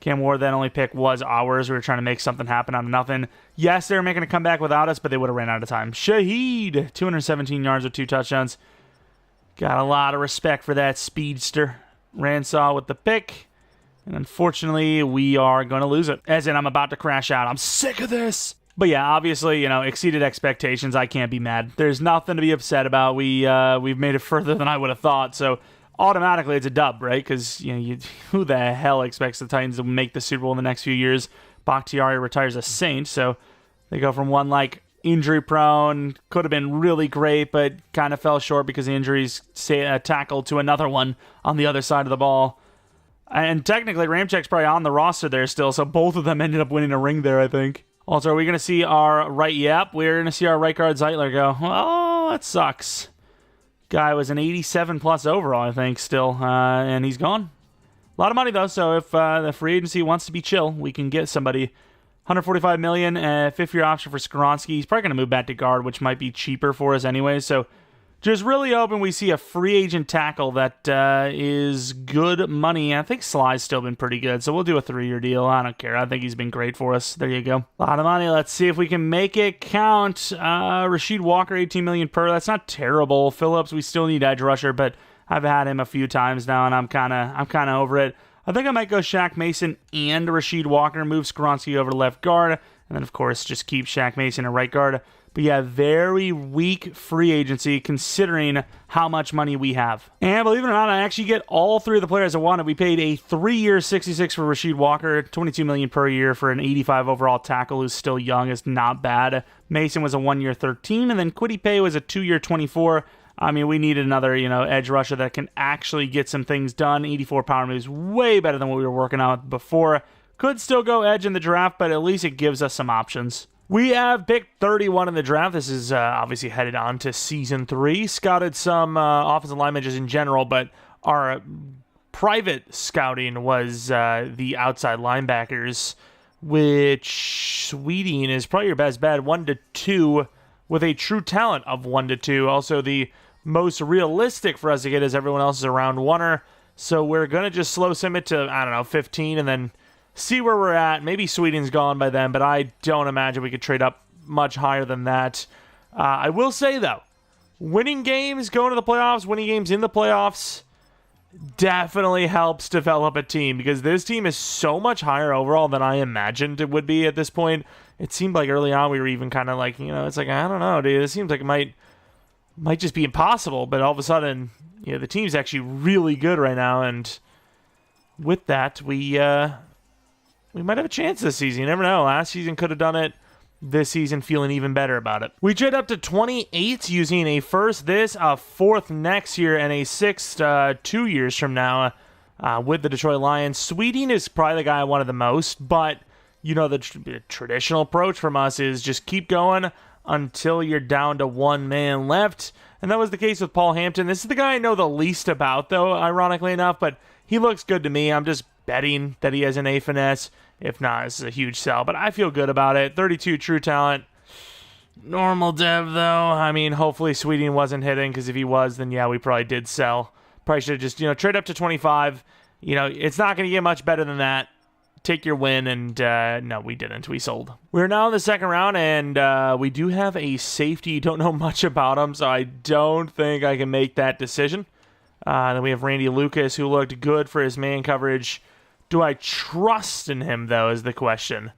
Cam Ward, that only pick was ours. We were trying to make something happen out of nothing. Yes, they were making a comeback without us, but they would have ran out of time. Shaheed, 217 yards with 2 touchdowns. Got a lot of respect for that speedster. Ransaw with the pick. And unfortunately, we are going to lose it. As in, I'm about to crash out. I'm sick of this. But yeah, obviously, exceeded expectations. I can't be mad. There's nothing to be upset about. We've made it further than I would have thought, so automatically it's a dub, right? Because who the hell expects the Titans to make the Super Bowl in the next few years? Bakhtiari retires a Saint, so they go from one injury prone, could have been really great, but kind of fell short because the injuries tackled, to another one on the other side of the ball. And technically, Ramchek's probably on the roster there still, so both of them ended up winning a ring there, I think. Also, are we going to see our right... Yep, we're going to see our right guard Zeitler go. Oh, that sucks. Guy was an 87-plus overall, I think, still, and he's gone. A lot of money, though, so if the free agency wants to be chill, we can get somebody. $145 million, fifth-year option for Skoronski. He's probably going to move back to guard, which might be cheaper for us anyway. So just really hoping we see a free agent tackle that is good money. I think Sly's still been pretty good, so we'll do a 3-year deal. I don't care. I think he's been great for us. There you go. A lot of money. Let's see if we can make it count. Rasheed Walker, $18 million per. That's not terrible. Phillips, we still need edge rusher, but I've had him a few times now, and I'm kind of over it. I think I might go Shaq Mason and Rasheed Walker, move Skoronski over to left guard, and then, of course, just keep Shaq Mason at right guard. But yeah, very weak free agency considering how much money we have. And believe it or not, I actually get all 3 of the players I wanted. We paid a 3-year $66 for Rasheed Walker, $22 million per year for an 85 overall tackle who's still young. Is not bad. Mason was a 1-year $13, and then Kwity Paye was a 2-year $24. I mean, we needed another, edge rusher that can actually get some things done. 84 power moves, way better than what we were working on with before. Could still go edge in the draft, but at least it gives us some options. We have picked 31 in the draft. This is obviously headed on to Season 3. Scouted some offensive linemen just in general, but our private scouting was the outside linebackers, which Sweeting is probably your best bet, 1 to 2, with a true talent of 1 to 2. Also, the most realistic for us to get is everyone else is around 1er. So we're going to just slow sim it to, 15 and then see where we're at. Maybe Sweeting's gone by then, but I don't imagine we could trade up much higher than that. I will say, though, winning games, going to the playoffs, winning games in the playoffs definitely helps develop a team because this team is so much higher overall than I imagined it would be at this point. It seemed like early on we were even kind of like, it's like, I don't know, dude. It seems like it might just be impossible, but all of a sudden, the team's actually really good right now, and with that, we might have a chance this season. You never know. Last season could have done it. This season feeling even better about it. We trade up to 28 using a first this, a fourth next year, and a sixth 2 years from now with the Detroit Lions. Sweeting is probably the guy I wanted the most, but the traditional approach from us is just keep going until you're down to one man left. And that was the case with Paul Hampton. This is the guy I know the least about, though, ironically enough, but he looks good to me. I'm just betting that he has an A finesse. If not, this is a huge sell, but I feel good about it. 32 true talent. Normal dev, though. I mean, hopefully Sweeting wasn't hitting, because if he was, then yeah, we probably did sell. Probably should have just, trade up to 25. It's not going to get much better than that. Take your win, and no, we didn't. We sold. We're now in the second round, and we do have a safety. Don't know much about him, so I don't think I can make that decision. Then we have Randy Lucas, who looked good for his man coverage. Do I trust in him, though, is the question.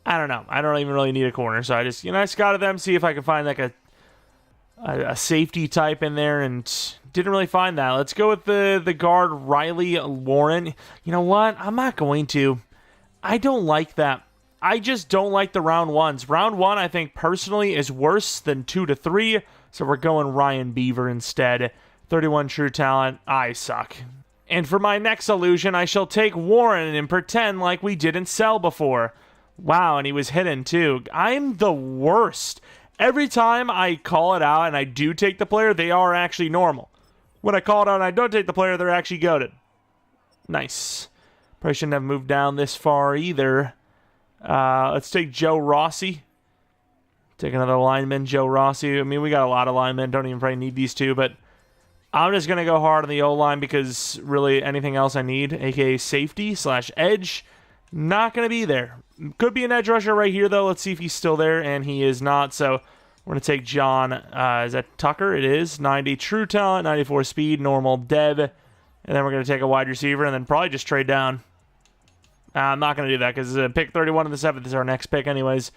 I don't know. I don't even really need a corner, so I just, I scouted them, see if I can find like a safety type in there, and didn't really find that. Let's go with the guard, Riley Warren. You know what? I'm not going to. I don't like that. I just don't like the round ones. Round 1, I think, personally, is worse than 2 to 3, so we're going Ryan Beaver instead. 31 true talent. I suck. And for my next illusion, I shall take Warren and pretend like we didn't sell before. Wow, and he was hidden too. I'm the worst. Every time I call it out and I do take the player, they are actually normal. When I call it out and I don't take the player, they're actually goated. Nice. Probably shouldn't have moved down this far either. Let's take Joe Rossi. Take another lineman, Joe Rossi. I mean, we got a lot of linemen. Don't even probably need these two, but I'm just going to go hard on the O-line because really anything else I need, a.k.a. safety / edge, not going to be there. Could be an edge rusher right here, though. Let's see if he's still there, and he is not. So we're going to take John. Is that Tucker? It is. 90 true talent, 94 speed, normal dev. And then we're going to take a wide receiver and then probably just trade down. I'm not going to do that because pick 31 in the 7th is our next pick anyways.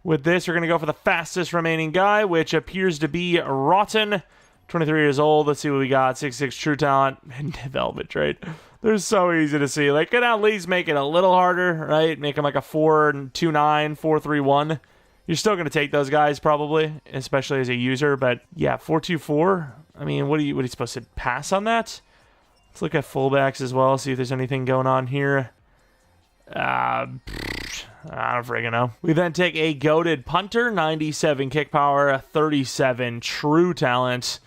With this, we're going to go for the fastest remaining guy, which appears to be Rotten. 23 years old. Let's see what we got. 6'6" true talent. Velvet trade. They're so easy to see. Like, could at least make it a little harder, right? Make him like a 4.29, 4.31. You're still going to take those guys probably, especially as a user. But yeah, 4.24. I mean, what are you supposed to pass on that? Let's look at fullbacks as well, see if there's anything going on here. I don't friggin' know. We then take a goated punter, 97 kick power, 37 true talent,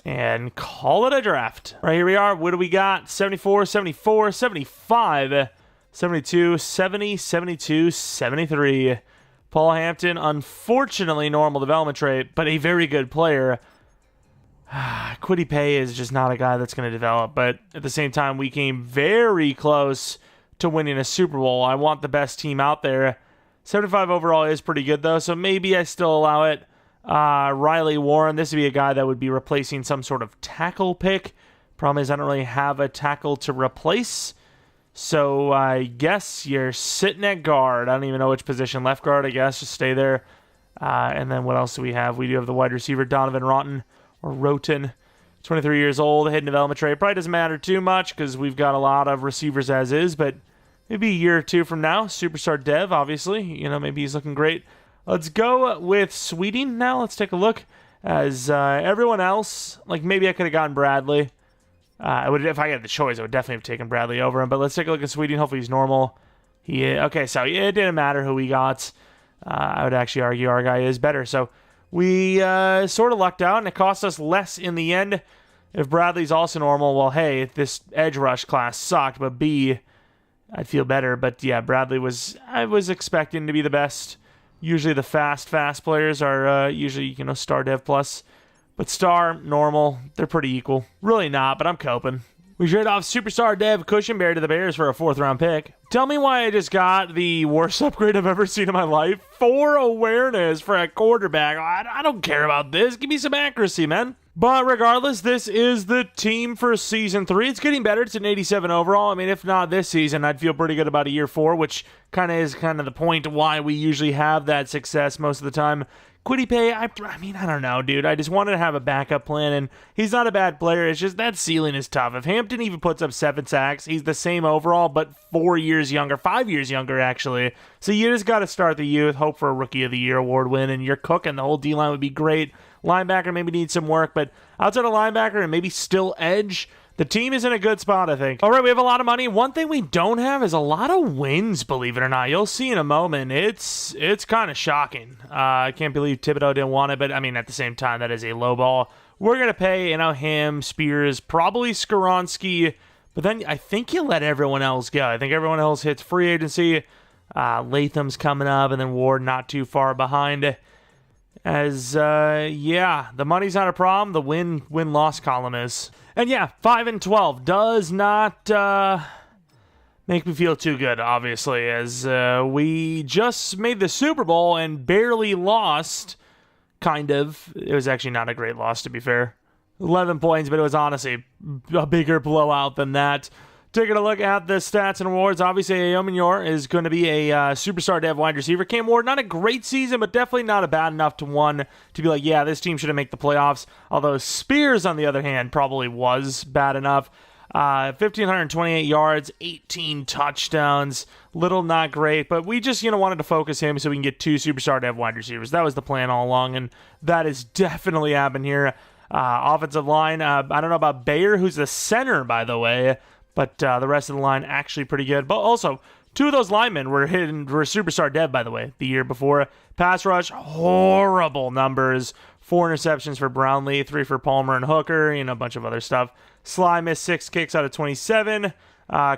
and call it a draft. Right, here we are. What do we got? 74, 74, 75, 72, 70, 72, 73. Paul Hampton, unfortunately, normal development trait, but a very good player. Kwity Paye is just not a guy that's going to develop, but at the same time, we came very close to winning a Super Bowl. I want the best team out there. 75 overall is pretty good, though, so maybe I still allow it. Riley Warren, this would be a guy that would be replacing some sort of tackle pick. Problem is I don't really have a tackle to replace, so I guess you're sitting at guard. I don't even know which position. Left guard, I guess. Just stay there. And then what else do we have? We do have the wide receiver, Donovan Roten, 23 years old, hidden development trait. Probably doesn't matter too much because we've got a lot of receivers as is, but maybe a year or two from now, superstar dev, obviously. You know, maybe he's looking great. Let's go with Sweeting now. Let's take a look. As everyone else, like maybe I could have gotten Bradley. If I had the choice, I would definitely have taken Bradley over him. But let's take a look at Sweeting. Hopefully he's normal. Okay, so it didn't matter who we got. I would actually argue our guy is better. So we sort of lucked out, and it cost us less in the end. If Bradley's also normal, well, hey, this edge rush class sucked, but B, I'd feel better. But yeah, I was expecting to be the best. Usually the fast players are usually, star dev plus. But star, normal, they're pretty equal. Really not, but I'm coping. We trade off superstar dev Cushionberry to the Bears for a 4th-round pick. Tell me why I just got the worst upgrade I've ever seen in my life. 4 awareness for a quarterback. I don't care about this. Give me some accuracy, man. But regardless, this is the team for Season 3. It's getting better. It's an 87 overall. I mean, if not this season, I'd feel pretty good about a year 4, which is the point why we usually have that success most of the time. Kwity Paye, I don't know, dude. I just wanted to have a backup plan, and he's not a bad player. It's just that ceiling is tough. If Hampton even puts up 7 sacks, he's the same overall, but 4 years younger, 5 years younger, actually. So you just got to start the youth, hope for a Rookie of the Year award win, and you're cooking. The whole D-line would be great. Linebacker maybe needs some work, but outside of linebacker and maybe still edge, the team is in a good spot, I think. All right, we have a lot of money. One thing we don't have is a lot of wins, believe it or not. You'll see in a moment. It's kind of shocking. I can't believe Thibodeau didn't want it, but I mean, at the same time, that is a low ball. We're going to pay, him, Spears, probably Skoronski, but then I think you let everyone else go. I think everyone else hits free agency. Latham's coming up, and then Ward not too far behind. The money's not a problem. The win-loss column is. And yeah, 5-12 does not make me feel too good, obviously, as we just made the Super Bowl and barely lost, kind of. It was actually not a great loss, to be fair. 11 points, but it was honestly a bigger blowout than that. Taking a look at the stats and awards, obviously Ayominor is going to be a superstar dev wide receiver. Cam Ward, not a great season, but definitely not a bad enough to be like, yeah, this team shouldn't make the playoffs. Although Spears, on the other hand, probably was bad enough. 1,528 yards, 18 touchdowns. Little not great, but we just wanted to focus him so we can get 2 superstar dev wide receivers. That was the plan all along, and that is definitely happened here. Offensive line, I don't know about Bayer, who's the center, by the way. But the rest of the line actually pretty good. But also, 2 of those linemen were superstar dev, by the way, the year before. Pass rush, horrible numbers. 4 interceptions for Brownlee, 3 for Palmer and Hooker, a bunch of other stuff. Sly missed 6 kicks out of 27.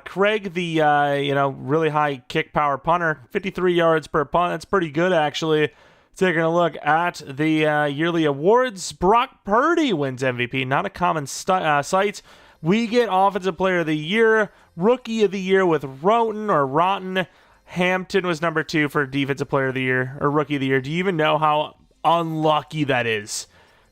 Craig, the really high kick power punter, 53 yards per punt. That's pretty good, actually. Taking a look at the yearly awards, Brock Purdy wins MVP. Not a common sight. We get Offensive Player of the Year, Rookie of the Year with Rotten. Hampton was number 2 for Defensive Player of the Year, or Rookie of the Year. Do you even know how unlucky that is?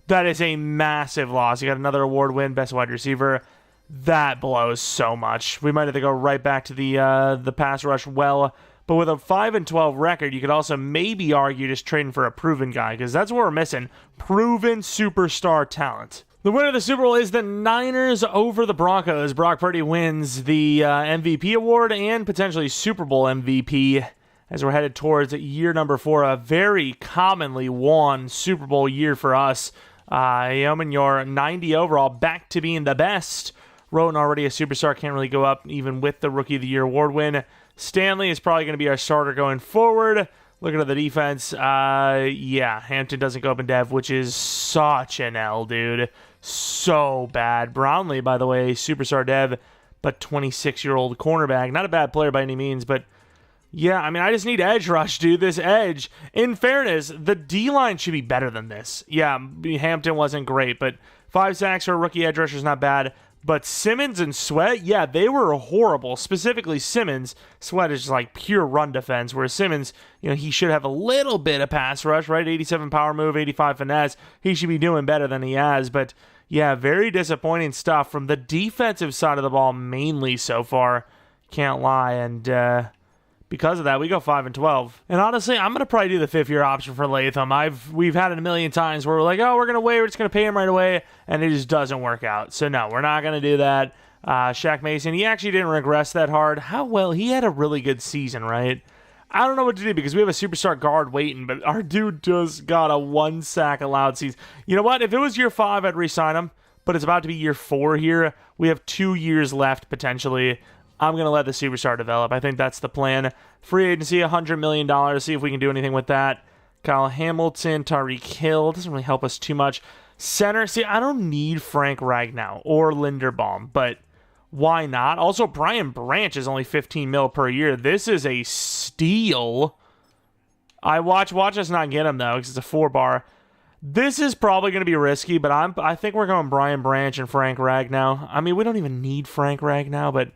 That is a massive loss. You got another award win, Best Wide Receiver. That blows so much. We might have to go right back to the pass rush well. But with a 5-12 record, you could also maybe argue just trading for a proven guy, because that's what we're missing. Proven superstar talent. The winner of the Super Bowl is the Niners over the Broncos. Brock Purdy wins the MVP award and potentially Super Bowl MVP as we're headed towards year number 4, a very commonly won Super Bowl year for us. Yeoman, your 90 overall, back to being the best Roten already a superstar, can't really go up even with the Rookie of the Year award win. Stanley is probably going to be our starter going forward. Looking at the defense, yeah, Hampton doesn't go up in dev, which is such an L, dude. So bad. Brownlee, by the way, superstar dev, but 26-year-old cornerback. Not a bad player by any means, but yeah, I mean, I just need edge rush, dude. This edge. In fairness, the D-line should be better than this. Yeah, Hampton wasn't great, but 5 sacks for a rookie edge rusher is not bad. But Simmons and Sweat, yeah, they were horrible. Specifically Simmons. Sweat is just like pure run defense, whereas Simmons, you know, he should have a little bit of pass rush, right? 87 power move, 85 finesse. He should be doing better than he has. But yeah, very disappointing stuff from the defensive side of the ball mainly so far. Can't lie. And because of that, we go 5-12. And honestly, I'm gonna probably do the 5th-year option for Latham. We've had it a million times where we're like, oh, we're gonna wait, we're just gonna pay him right away, and it just doesn't work out. So no, we're not gonna do that. Shaq Mason, he actually didn't regress that hard. How well? He had a really good season, right? I don't know what to do because we have a superstar guard waiting, but our dude just got a 1 sack allowed season. You know what? If it was year 5, I'd re-sign him, but it's about to be year 4 here. We have 2 years left potentially. I'm going to let the superstar develop. I think that's the plan. Free agency, $100 million. See if we can do anything with that. Kyle Hamilton, Tyreek Hill. Doesn't really help us too much. Center, see, I don't need Frank Ragnow or Linderbaum, but why not? Also, Brian Branch is only $15 million per year. This is a steal. Watch us not get him, though, because it's a 4-bar. This is probably going to be risky, but I think we're going Brian Branch and Frank Ragnow. I mean, we don't even need Frank Ragnow, but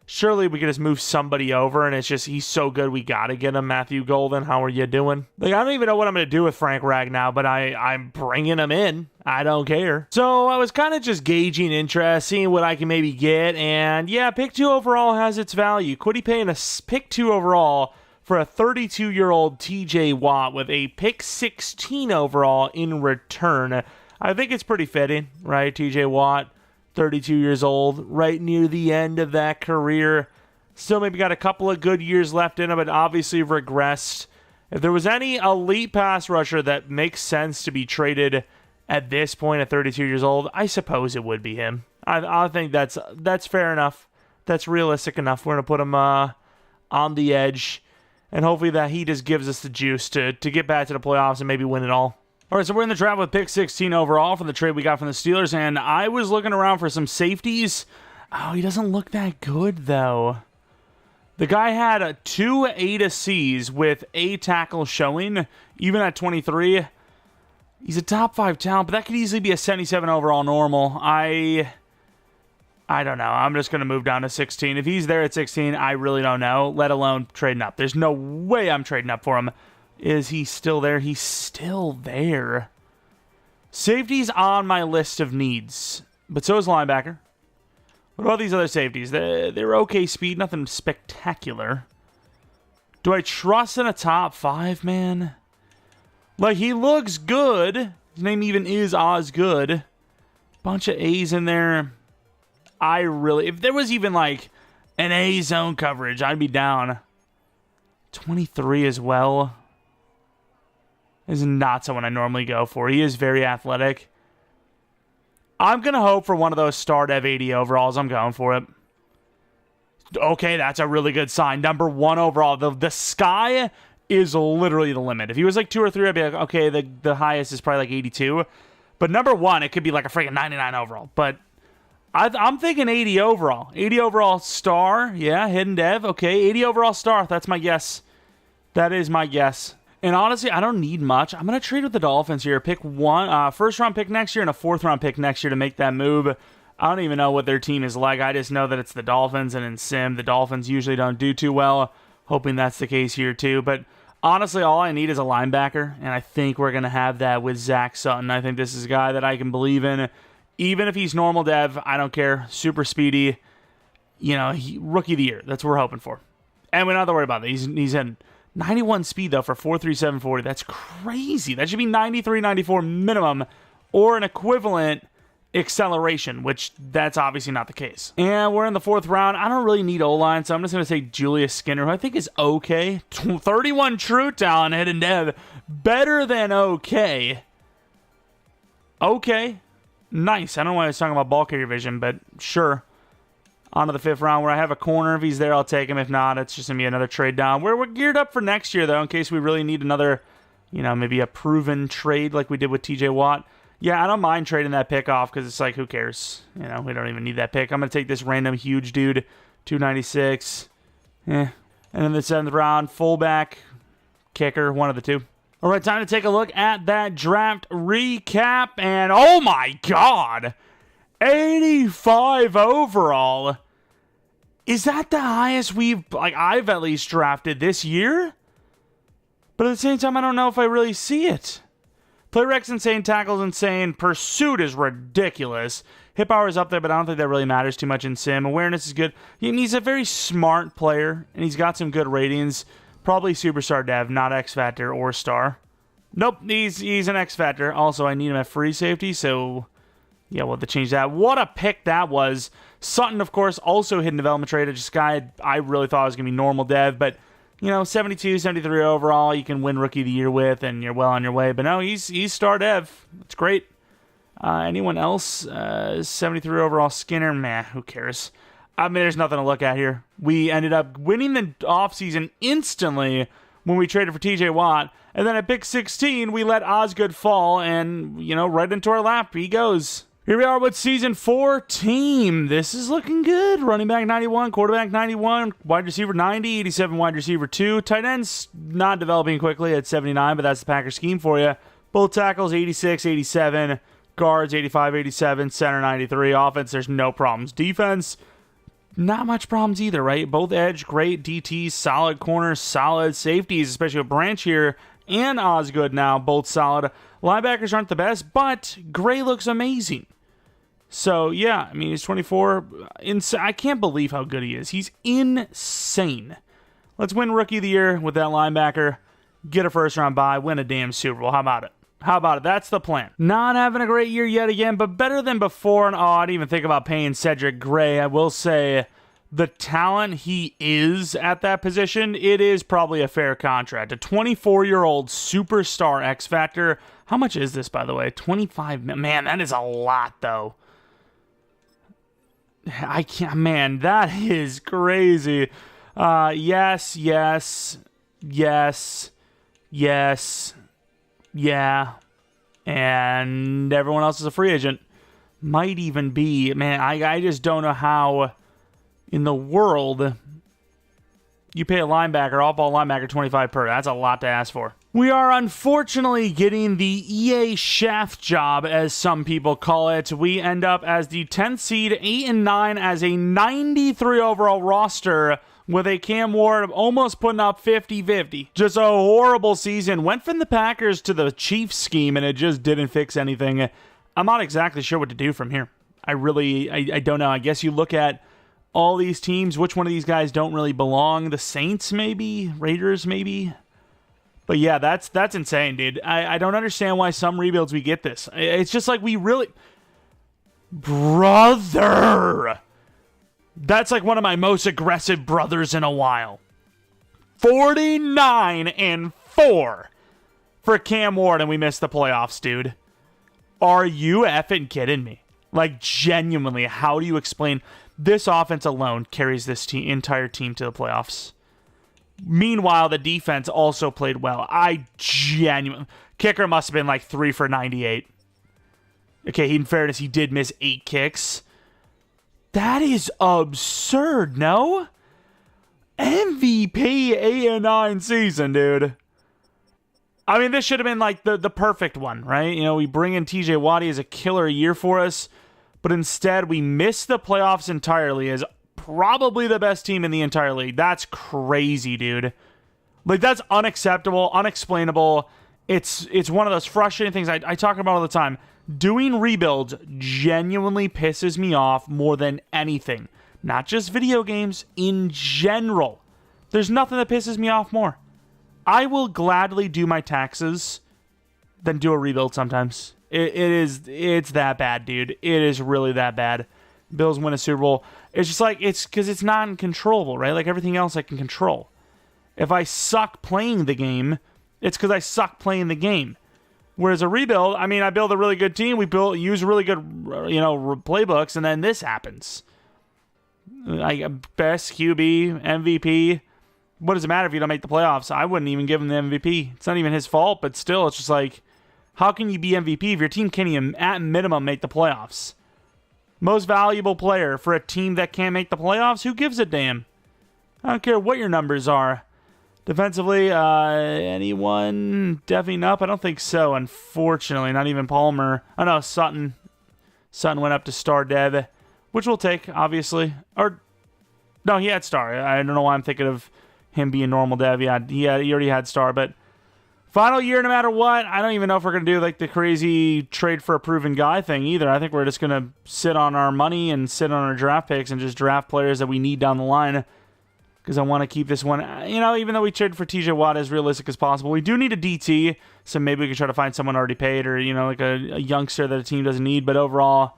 surely we could just move somebody over, and it's just he's so good we got to get him. Matthew Golden, how are you doing? Like, I don't even know what I'm going to do with Frank Ragnow, but I'm bringing him in. I don't care. So I was kind of just gauging interest, seeing what I can maybe get, and yeah, pick 2 overall has its value. Quiddy paying a pick 2 overall for a 32-year-old TJ Watt with a pick 16 overall in return. I think it's pretty fitting, right? TJ Watt, 32 years old, right near the end of that career. Still maybe got a couple of good years left in him, but obviously regressed. If there was any elite pass rusher that makes sense to be traded at this point at 32 years old, I suppose it would be him. I think that's fair enough. That's realistic enough. We're going to put him on the edge, and hopefully that he just gives us the juice to get back to the playoffs and maybe win it all. All right, so we're in the draft with pick 16 overall from the trade we got from the Steelers, and I was looking around for some safeties. Oh, he doesn't look that good, though. The guy had 2 A to C's with a tackle showing, even at 23. He's a top 5 talent, but that could easily be a 77 overall normal. I don't know. I'm just going to move down to 16. If he's there at 16, I really don't know, let alone trading up. There's no way I'm trading up for him. Is he still there? He's still there. Safety's on my list of needs, but so is linebacker. What about these other safeties? They're okay speed, nothing spectacular. Do I trust in a top 5, man? Like, he looks good. His name even is Osgood. Bunch of A's in there. If there was even like an A zone coverage, I'd be down. 23 as well. Is not someone I normally go for. He is very athletic. I'm going to hope for one of those star dev 80 overalls. I'm going for it. Okay, that's a really good sign. Number 1 overall. The sky is literally the limit. If he was like 2 or 3, I'd be like, okay, the highest is probably like 82. But number 1, it could be like a freaking 99 overall. But I'm thinking 80 overall. 80 overall star. Yeah, hidden dev. Okay, 80 overall star. That's my guess. That is my guess. And honestly, I don't need much. I'm going to trade with the Dolphins here. Pick 1, first-round pick next year and a 4th-round pick next year to make that move. I don't even know what their team is like. I just know that it's the Dolphins, and in Sim, the Dolphins usually don't do too well. Hoping that's the case here too. But honestly, all I need is a linebacker, and I think we're going to have that with Zach Sutton. I think this is a guy that I can believe in. Even if he's normal dev, I don't care. Super speedy. You know, rookie of the year. That's what we're hoping for. And we don't have to worry about that. He's in 91 speed, though, for 4.37 40. That's crazy. That should be 93, 94 minimum, or an equivalent acceleration, which that's obviously not the case. And we're in the 4th round. I don't really need O-line, so I'm just going to say Julius Skinner, who I think is okay. 31 true talent, hidden dev. Better than okay. Okay. Nice. I don't know why I was talking about ball carrier vision, but sure. On to the 5th round where I have a corner. If he's there, I'll take him. If not, it's just going to be another trade down. We're geared up for next year, though, in case we really need another, maybe a proven trade like we did with TJ Watt. Yeah, I don't mind trading that pick off because it's like, who cares? We don't even need that pick. I'm going to take this random huge dude, 296. And in the 7th round, fullback, kicker, one of the two. All right, time to take a look at that draft recap. And oh my God, 85 overall. Is that the highest I've at least drafted this year? But at the same time, I don't know if I really see it. Play rec's insane, tackle's insane, pursuit is ridiculous. Hit power is up there, but I don't think that really matters too much in sim. Awareness is good. He's a very smart player, and he's got some good ratings. Probably superstar dev, not X Factor or star. Nope, he's an X Factor. Also, I need him at free safety, so yeah, we'll have to change that. What a pick that was. Sutton, of course, also hidden development trade. Just guy I really thought was going to be normal dev, but 72, 73 overall, you can win Rookie of the Year with, and you're well on your way. But no, he's star dev. It's great. Anyone else? 73 overall Skinner? Meh, who cares? There's nothing to look at here. We ended up winning the offseason instantly when we traded for TJ Watt. And then at pick 16, we let Osgood fall, and, right into our lap. He goes. Here we are with Season 4 team. This is looking good. Running back 91, quarterback 91, wide receiver 90, 87 wide receiver 2. Tight ends not developing quickly at 79, but that's the Packers scheme for you. Both tackles 86, 87, guards 85, 87, center 93. Offense, there's no problems. Defense, not much problems either, right? Both edge, great. DTs, solid corners, solid safeties, especially with Branch here and Osgood now, both solid. Linebackers aren't the best, but Gray looks amazing. So, yeah, he's 24. I can't believe how good he is. He's insane. Let's win Rookie of the Year with that linebacker, get a first-round bye, win a damn Super Bowl. How about it? That's the plan. Not having a great year yet again, but better than before. And I didn't even think about paying Cedric Gray. I will say the talent he is at that position, it is probably a fair contract. A 24-year-old superstar X Factor. How much is this, by the way? 25. Man, that is a lot, though. I can't, man, that is crazy. Yes, yeah. And everyone else is a free agent. Might even be, man, I just don't know how in the world you pay a linebacker, off-ball linebacker, 25 per. That's a lot to ask for. We are unfortunately getting the EA Shaft job, as some people call it. We end up as the 10th seed, 8-9, as a 93 overall roster with a Cam Ward almost putting up 50-50. Just a horrible season. Went from the Packers to the Chiefs scheme, and it just didn't fix anything. I'm not exactly sure what to do from here. I don't know. I guess you look at all these teams, which one of these guys don't really belong? The Saints, maybe? Raiders, maybe? But yeah, that's insane, dude. I don't understand why some rebuilds we get this. It's just like we really... Brother! That's like one of my most aggressive brothers in a while. 49-4 for Cam Ward, and we missed the playoffs, dude. Are you effing kidding me? Like, genuinely, how do you explain... This offense alone carries this entire team to the playoffs. Meanwhile, the defense also played well. Kicker must have been like 3 for 98. Okay, in fairness, he did miss 8 kicks. That is absurd, no? MVP 8-9 season, dude. This should have been like the perfect one, right? We bring in TJ Watt as a killer year for us, but instead we miss the playoffs entirely as probably the best team in the entire league. That's crazy, dude. Like, that's unacceptable, unexplainable. It's one of those frustrating things I talk about all the time. Doing rebuilds genuinely pisses me off more than anything. Not just video games, in general. There's nothing that pisses me off more. I will gladly do my taxes than do a rebuild sometimes. It's that bad, dude. It is really that bad. Bills win a Super Bowl. It's just like, it's because it's non-controllable, right? Like everything else I can control. If I suck playing the game, it's because I suck playing the game. Whereas a rebuild, I build a really good team. We use really good, playbooks, and then this happens. Like best QB, MVP. What does it matter if you don't make the playoffs? I wouldn't even give him the MVP. It's not even his fault, but still, it's just like, how can you be MVP if your team can't even, at minimum, make the playoffs? Most valuable player for a team that can't make the playoffs? Who gives a damn? I don't care what your numbers are. Defensively, anyone deving up? I don't think so, unfortunately. Not even Palmer. Oh, no, Sutton. Sutton went up to star dev, which we'll take, obviously. Or, no, he had star. I don't know why I'm thinking of him being normal dev. Yeah, he already had star, but final year, no matter what, I don't even know if we're going to do like the crazy trade for a proven guy thing either. I think we're just going to sit on our money and sit on our draft picks and just draft players that we need down the line. Because I want to keep this one, even though we traded for TJ Watt as realistic as possible, we do need a DT, so maybe we can try to find someone already paid or, like a youngster that a team doesn't need. But overall,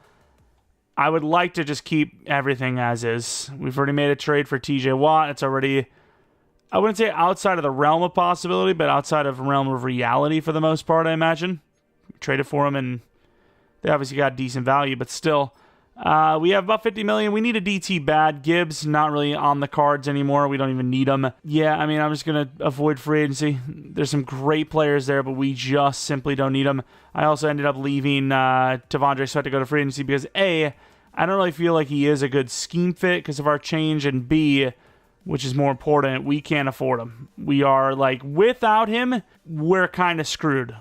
I would like to just keep everything as is. We've already made a trade for TJ Watt. It's already, I wouldn't say outside of the realm of possibility, but outside of realm of reality for the most part, I imagine. We traded for him, and they obviously got decent value, but still. We have about $50 million. We need a DT bad. Gibbs, not really on the cards anymore. We don't even need him. Yeah, I'm just going to avoid free agency. There's some great players there, but we just simply don't need them. I also ended up leaving Tavondre Sweat to go to free agency because A, I don't really feel like he is a good scheme fit because of our change, and B, which is more important, we can't afford him. We are without him, we're kind of screwed,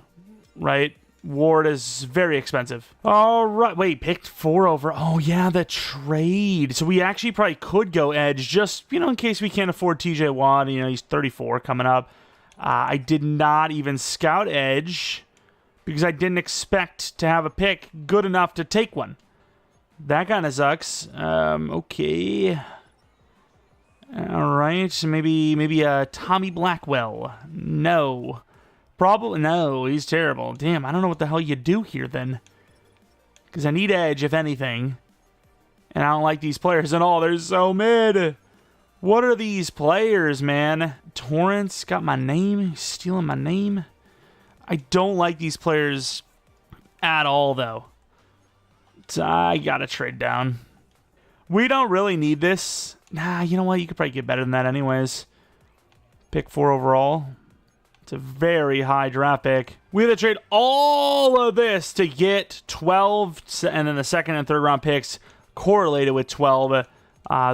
right? Ward is very expensive. All right. Wait, picked 4 over. Oh, yeah, the trade. So we actually probably could go edge just, in case we can't afford TJ Watt. He's 34 coming up. I did not even scout edge because I didn't expect to have a pick good enough to take one. That kind of sucks. Okay. All right. Maybe Tommy Blackwell. No. Probably, no, he's terrible. Damn, I don't know what the hell you do here then. Because I need edge, if anything. And I don't like these players at all. They're so mid. What are these players, man? Torrance got my name. He's stealing my name. I don't like these players at all, though. So I gotta trade down. We don't really need this. Nah, you know what? You could probably get better than that anyways. Pick 4 overall. It's a very high draft pick. We had to trade all of this to get 12, and then the second and third round picks correlated with 12.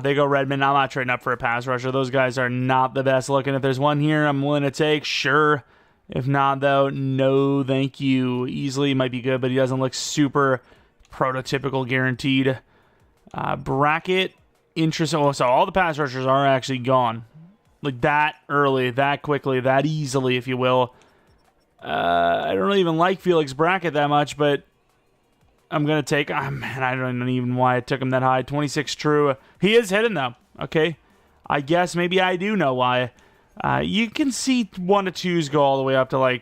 They go Redmond. I'm not trading up for a pass rusher. Those guys are not the best looking. If there's one here I'm willing to take, sure. If not, though, no thank you. Easily might be good, but he doesn't look super prototypical guaranteed. Bracket, interest. Oh, so all the pass rushers are actually gone. That early, that quickly, that easily, if you will. I don't really even like Felix Brackett that much, but I'm going to take... man, I don't even know why I took him that high. 26 true. He is hidden, though. Okay. I guess maybe I do know why. You can see 1 to 2s go all the way up to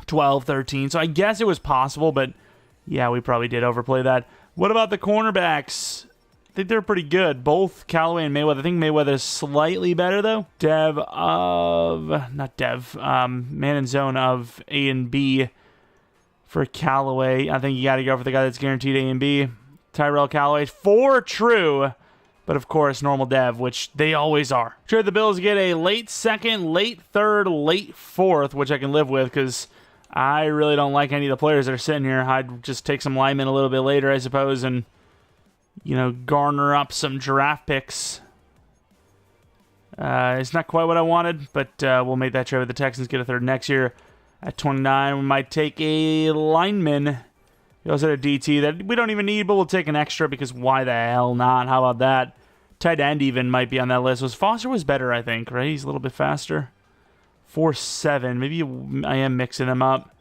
12, 13. So I guess it was possible, but yeah, we probably did overplay that. What about the cornerbacks? I think they're pretty good. Both Callaway and Mayweather. I think Mayweather's slightly better, though. Man and zone of A and B for Callaway. I think you got to go for the guy that's guaranteed A and B. Tyrell Callaway. 4 true. But, of course, normal dev, which they always are. Trade the Bills get a late second, late third, late fourth, which I can live with because I really don't like any of the players that are sitting here. I'd just take some linemen a little bit later, I suppose, and garner up some draft picks. It's not quite what I wanted, but we'll make that trade with the Texans, get a third next year. At 29, we might take a lineman. We also had a DT that we don't even need, but we'll take an extra because why the hell not? How about that? Tight end even might be on that list. Foster was better, I think, right? He's a little bit faster. 4.7. Maybe I am mixing them up.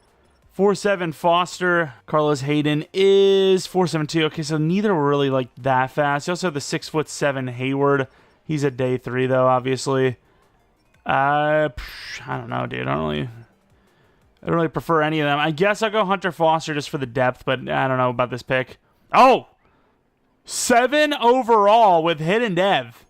4.7 Foster. Carlos Hayden is 4.72. Okay, so neither were really that fast. You also have the 6'7" Hayward. He's a day 3 though, obviously. I don't know, dude. I don't really prefer any of them. I guess I'll go Hunter Foster just for the depth, but I don't know about this pick. Oh! 7 overall with hidden dev.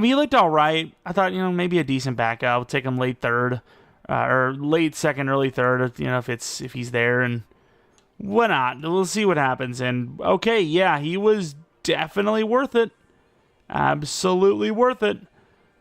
He looked all right. I thought, maybe a decent backup. I'll take him late third. Or late second, early third, if he's there, and why not? We'll see what happens. And okay, yeah, he was definitely worth it. Absolutely worth it.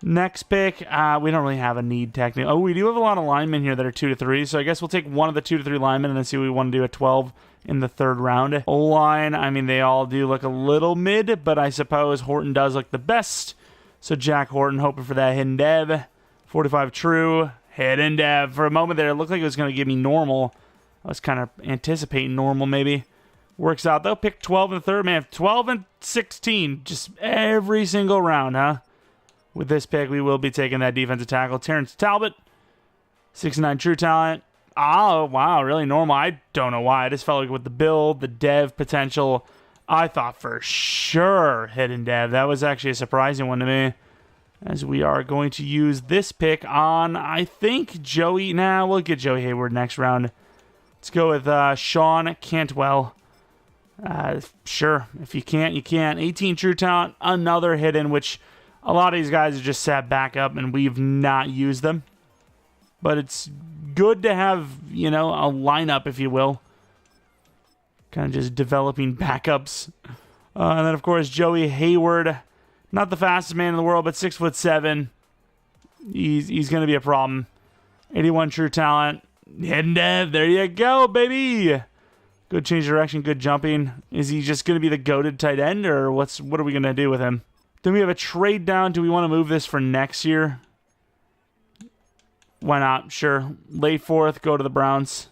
Next pick, we don't really have a need technically. Oh, we do have a lot of linemen here that are 2 to 3, so I guess we'll take one of the 2 to 3 linemen and then see what we want to do at 12 in the third round. O-line, I mean, they all do look a little mid, but I suppose Horton does look the best. So Jack Horton, hoping for that hidden dev. 45 true, hidden dev. For a moment there, it looked like it was going to give me normal. I was kind of anticipating normal maybe. Works out though. Pick 12 in the third. Man, 12 and 16. Just every single round, huh? With this pick, we will be taking that defensive tackle. Terrence Talbot. 69 true talent. Oh, wow. Really normal. I don't know why. I just felt like with the build, the dev potential, I thought for sure hidden dev. That was actually a surprising one to me. As we are going to use this pick on, I think, Joey. Nah, we'll get Joey Hayward next round. Let's go with Sean Cantwell. Sure. If you can't, you can't. 18 true talent. Another hidden, which a lot of these guys have just sat back up and we've not used them. But it's good to have, you know, a lineup, if you will. Kind of just developing backups. And then, of course, Joey Hayward. Not the fastest man in the world, but 6'7". He's going to be a problem. 81 true talent. Hidden dev. There you go, baby. Good change of direction, good jumping. Is he just going to be the goated tight end, or what are we going to do with him? Then we have a trade down. Do we want to move this for next year? Why not? Sure. Late fourth, go to the Browns.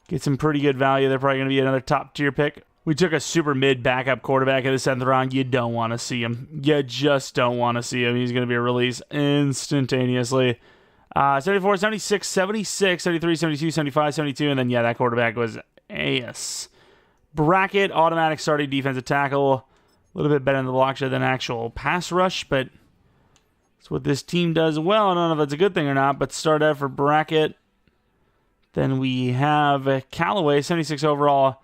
Get some pretty good value. They're probably going to be another top-tier pick. We took a super mid backup quarterback in the 7th round. You don't want to see him. You just don't want to see him. He's going to be a release instantaneously. 74, 76, 76, 73, 72, 75, 72, and then, yeah, that quarterback was ass. Bracket, automatic starting defensive tackle. A little bit better in the block shed than actual pass rush, but that's what this team does well. I don't know if that's a good thing or not, but start out for Bracket. Then we have Callaway, 76 overall.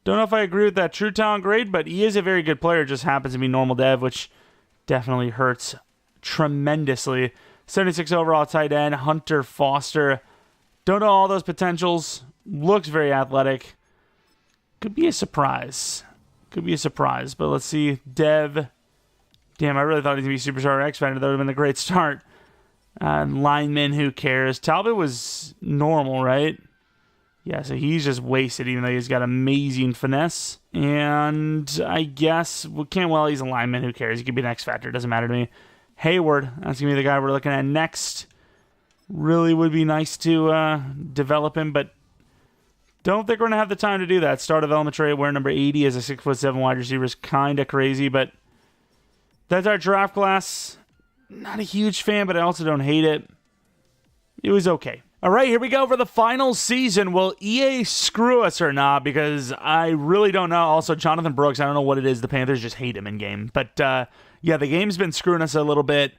Don't know if I agree with that true talent grade, but he is a very good player. Just happens to be normal dev, which definitely hurts tremendously. 76 overall tight end, Hunter Foster. Don't know all those potentials. Looks very athletic. Could be a surprise. Could be a surprise, but let's see. Dev. Damn, I really thought he was going to be Superstar X Factor. That would have been a great start. Lineman, who cares? Talbot was normal, right? Yeah, so he's just wasted, even though he's got amazing finesse. And I guess, Cantwell, he's a lineman. Who cares? He could be an X Factor. Doesn't matter to me. Hayward, that's going to be the guy we're looking at next. Really would be nice to develop him, but don't think we're going to have the time to do that. Start development trade where number 80 as a 6'7" wide receiver is kind of crazy, but that's our draft class. Not a huge fan, but I also don't hate it. It was okay. All right, here we go for the final season. Will EA screw us or not? Because I really don't know. Also, Jonathan Brooks, I don't know what it is. The Panthers just hate him in game. But, yeah, the game's been screwing us a little bit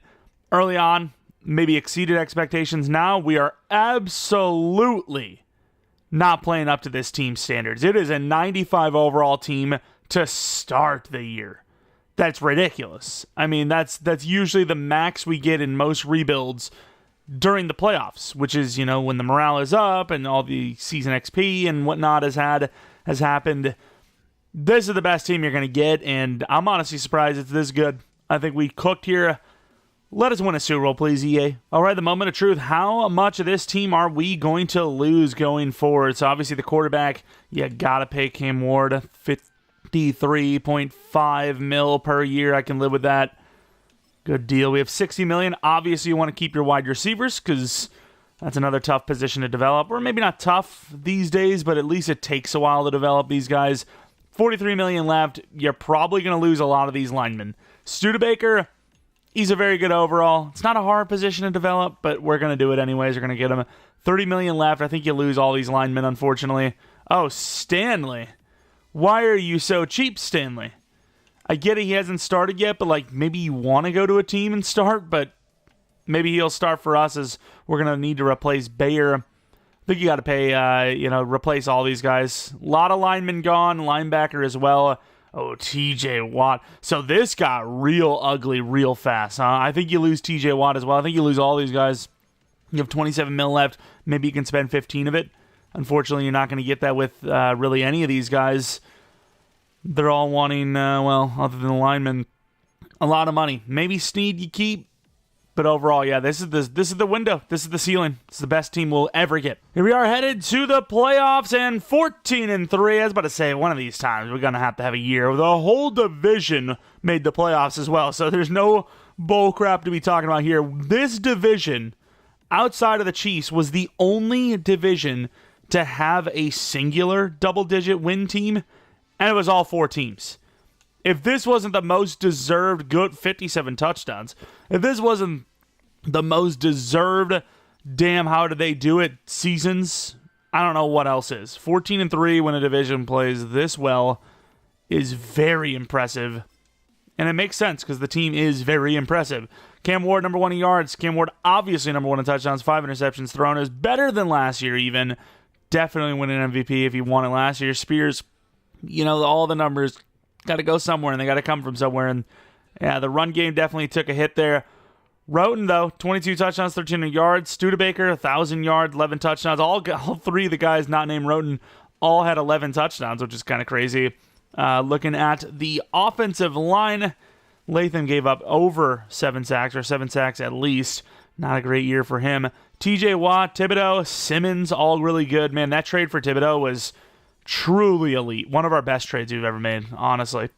early on. Maybe exceeded expectations. Now we are absolutely not playing up to this team's standards. It is a 95 overall team to start the year. That's ridiculous. I mean, that's usually the max we get in most rebuilds during the playoffs, which is, you know, when the morale is up and all the season XP and whatnot has happened. This is the best team you're going to get, and I'm honestly surprised it's this good. I think we cooked here. Let us win a Super Bowl, please, EA. All right, the moment of truth. How much of this team are we going to lose going forward? So, obviously, the quarterback, you got to pay Cam Ward $53.5 million per year. I can live with that. Good deal. We have $60 million. Obviously, you want to keep your wide receivers because that's another tough position to develop. Or maybe not tough these days, but at least it takes a while to develop these guys. $43 million left. You're probably going to lose a lot of these linemen. Studebaker, he's a very good overall. It's not a hard position to develop, but we're going to do it anyways. We're going to get him. $30 million left. I think you lose all these linemen, unfortunately. Oh, Stanley. Why are you so cheap, Stanley? I get it, he hasn't started yet, but like maybe you want to go to a team and start, but maybe he'll start for us as we're going to need to replace Bayer. I think you got to pay, replace all these guys. A lot of linemen gone, linebacker as well. Oh, TJ Watt. So this got real ugly real fast, huh? I think you lose TJ Watt as well. I think you lose all these guys. You have $27 million left. Maybe you can spend 15 of it. Unfortunately, you're not going to get that with really any of these guys. They're all wanting, other than the linemen, A lot of money. Maybe Snead you keep. But overall, yeah, this is the window. This is the ceiling. It's the best team we'll ever get. Here we are headed to the playoffs and 14-3. I was about to say, one of these times we're going to have a year. The whole division made the playoffs as well, so there's no bull crap to be talking about here. This division, outside of the Chiefs, was the only division to have a singular double-digit win team, and it was all 4 teams. If this wasn't the most deserved good 57 touchdowns, if this wasn't the most deserved damn how did they do it seasons, I don't know what else is. 14-3 when a division plays this well is very impressive. And it makes sense because the team is very impressive. Cam Ward, number 1 in yards. Cam Ward, obviously number 1 in touchdowns. 5 interceptions thrown, is better than last year even. Definitely winning MVP if he won it last year. Spears, all the numbers got to go somewhere, and they got to come from somewhere. And yeah, the run game definitely took a hit there. Roten, though, 22 touchdowns, 13 yards. Studebaker, 1,000 yards, 11 touchdowns. All 3 of the guys not named Roten all had 11 touchdowns, which is kind of crazy. Looking at the offensive line, Latham gave up over 7 sacks, or 7 sacks at least. Not a great year for him. TJ Watt, Thibodeau, Simmons, all really good. Man, that trade for Thibodeau was truly elite. One of our best trades we've ever made, honestly.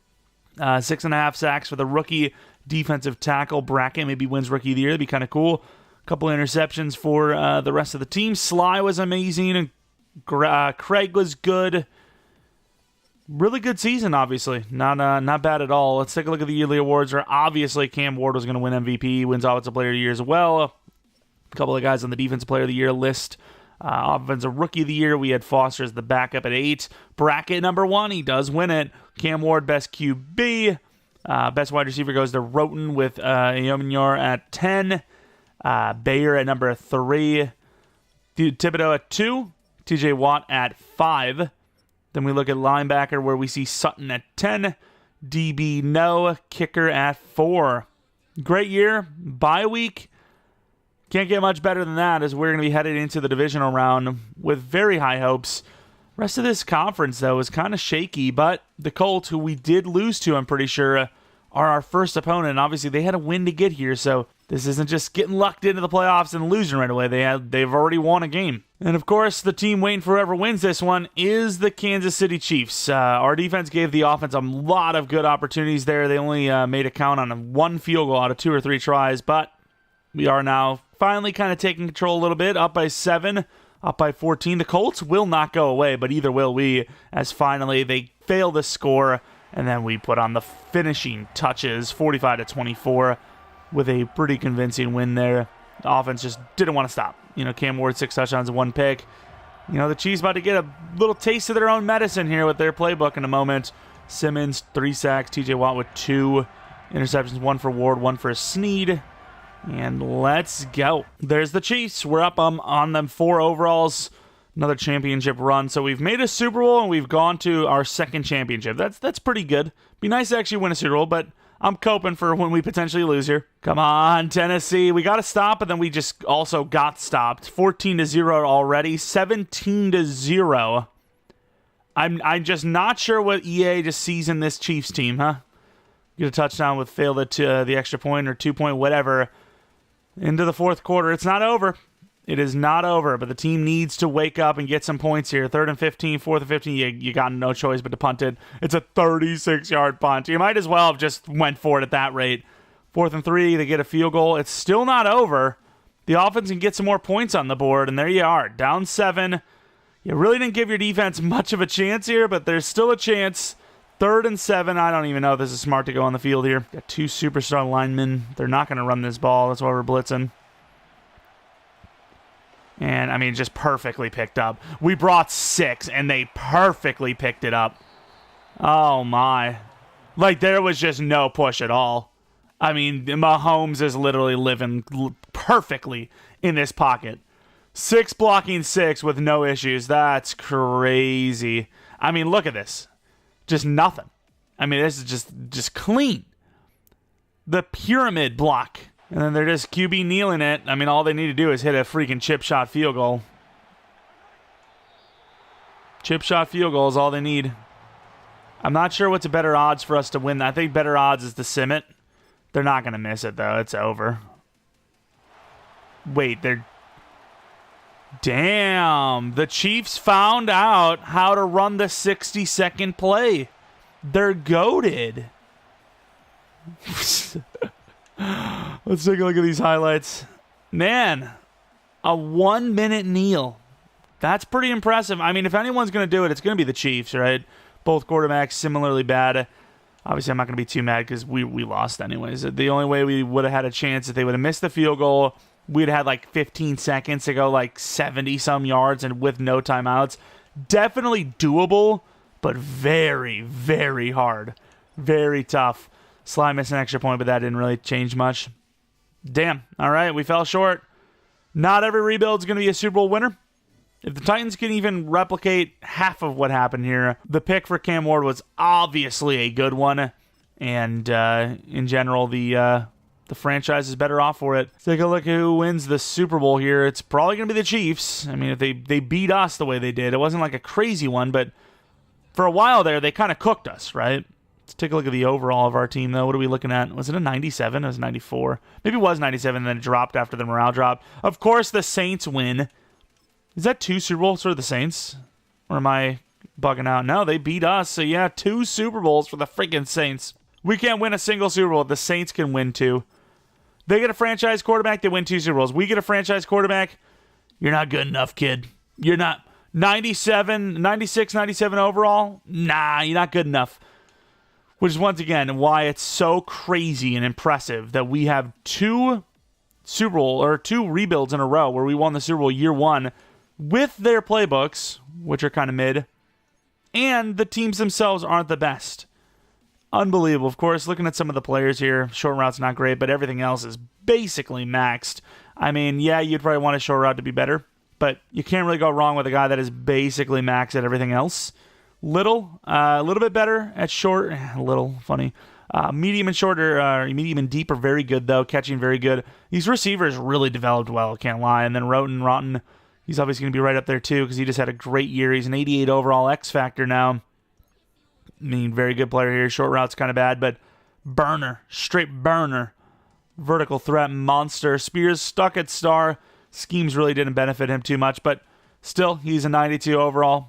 6.5 sacks for the rookie defensive tackle. Brackett maybe wins rookie of the year. That'd be kind of cool. A couple interceptions for the rest of the team. Sly was amazing. And Craig was good. Really good season, obviously. Not bad at all. Let's take a look at the yearly awards, where obviously Cam Ward was going to win MVP. Wins Offensive Player of the Year as well. A couple of guys on the Defensive Player of the Year list. Offensive Rookie of the Year, we had Foster as the backup at 8. Brackett, number 1. He does win it. Cam Ward, best QB. Best wide receiver goes to Roten with Yominyar at 10. Bayer at number 3. Thibodeau at 2. TJ Watt at 5. Then we look at linebacker, where we see Sutton at 10. DB no. Kicker at 4. Great year. Bye week. Can't get much better than that, as we're going to be headed into the divisional round with very high hopes. Rest of this conference, though, is kind of shaky, but the Colts, who we did lose to, I'm pretty sure, are our first opponent. Obviously, they had a win to get here, so this isn't just getting lucked into the playoffs and losing right away. They've already won a game. And, of course, the team waiting for whoever wins this one is the Kansas City Chiefs. Our defense gave the offense a lot of good opportunities there. They only made a count on 1 field goal out of 2 or 3 tries, but we are now finally kind of taking control a little bit, up by 7, up by 14. The Colts will not go away, but either will we, as finally they fail to score, and then we put on the finishing touches, 45-24, with a pretty convincing win there. The offense just didn't want to stop. Cam Ward, 6 touchdowns and 1 pick. The Chiefs about to get a little taste of their own medicine here with their playbook in a moment. Simmons, 3 sacks. TJ Watt with 2 interceptions, 1 for Ward, 1 for Snead. And let's go. There's the Chiefs. We're up on them 4 overalls. Another championship run. So we've made a Super Bowl, and we've gone to our 2nd championship. That's pretty good. Be nice to actually win a Super Bowl, but I'm coping for when we potentially lose here. Come on, Tennessee. We got to stop, but then we just also got stopped. 14-0 already. 17-0. I'm just not sure what EA just sees in this Chiefs team, huh? Get a touchdown with fail the extra point or 2-point, whatever. Into the 4th quarter. It's not over. It is not over, but the team needs to wake up and get some points here. 3rd and 15, 4th and 15, you got no choice but to punt it. It's a 36-yard punt. You might as well have just went for it at that rate. 4th and 3, they get a field goal. It's still not over. The offense can get some more points on the board, and there you are, down 7. You really didn't give your defense much of a chance here, but there's still a chance. 3rd and 7. I don't even know if this is smart to go on the field here. Got 2 superstar linemen. They're not going to run this ball. That's why we're blitzing. And, just perfectly picked up. We brought 6, and they perfectly picked it up. Oh, my. There was just no push at all. Mahomes is literally living perfectly in this pocket. 6 blocking 6 with no issues. That's crazy. Look at this. Just nothing. This is just clean. The pyramid block. And then they're just QB kneeling it. All they need to do is hit a freaking chip shot field goal. Chip shot field goal is all they need. I'm not sure what's a better odds for us to win. I think better odds is to sim it. They're not going to miss it, though. It's over. Wait, they're... Damn. The Chiefs found out how to run the 60-second play. They're goated. Let's take a look at these highlights. Man, a 1-minute kneel. That's pretty impressive. I mean, if anyone's going to do it, it's going to be the Chiefs, right? Both quarterbacks similarly bad. Obviously, I'm not going to be too mad because we lost anyways. The only way we would have had a chance if they would have missed the field goal, we'd have had like 15 seconds to go like 70-some yards and with no timeouts. Definitely doable, but very, very hard. Very tough. Sly missed an extra point, but that didn't really change much. Damn. All right, we fell short. Not every rebuild is going to be a Super Bowl winner. If the Titans can even replicate half of what happened here, the pick for Cam Ward was obviously a good one. And in general, the franchise is better off for it. Let's take a look at who wins the Super Bowl here. It's probably going to be the Chiefs. I mean, if they beat us the way they did, it wasn't like a crazy one, but for a while there, they kind of cooked us, right? Let's take a look at the overall of our team, though. What are we looking at? Was it a 97? It was 94. Maybe it was 97, and then it dropped after the morale drop. Of course, the Saints win. Is that 2 Super Bowls for the Saints? Or am I bugging out? No, they beat us. So, yeah, 2 Super Bowls for the freaking Saints. We can't win a single Super Bowl. The Saints can win 2. They get a franchise quarterback, they win 2 Super Bowls. We get a franchise quarterback, you're not good enough, kid. You're not. 97, 96, 97 overall? Nah, you're not good enough. Which is, once again, why it's so crazy and impressive that we have 2 Super Bowl, or 2 rebuilds in a row where we won the Super Bowl year 1 with their playbooks, which are kind of mid, and the teams themselves aren't the best. Unbelievable. Of course, looking at some of the players here, short route's not great, but everything else is basically maxed. I mean, yeah, you'd probably want a short route to be better, but you can't really go wrong with a guy that is basically maxed at everything else. A little bit better at short, a little funny. Medium and shorter, medium and deep are very good, though. Catching very good. These receivers really developed well, can't lie. And then Rotten, he's obviously going to be right up there, too, because he just had a great year. He's an 88 overall X Factor now. I mean, very good player here. Short route's kind of bad, but burner. Straight burner. Vertical threat monster. Spears stuck at star. Schemes really didn't benefit him too much, but still, he's a 92 overall.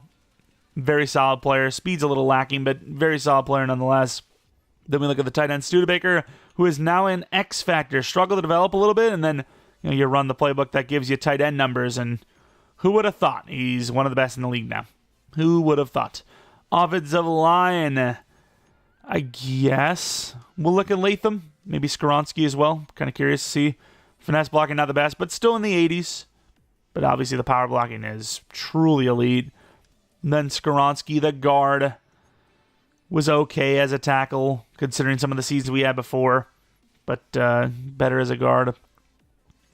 Very solid player. Speed's a little lacking, but very solid player nonetheless. Then we look at the tight end, Studebaker, who is now in X Factor. Struggled to develop a little bit, and then you run the playbook that gives you tight end numbers, and who would have thought? He's one of the best in the league now. Who would have thought? Offensive line, I guess. We'll look at Latham, maybe Skoronski as well. Kind of curious to see. Finesse blocking, not the best, but still in the 80s. But obviously the power blocking is truly elite. And then Skoronski, the guard, was okay as a tackle, considering some of the seasons we had before. But better as a guard.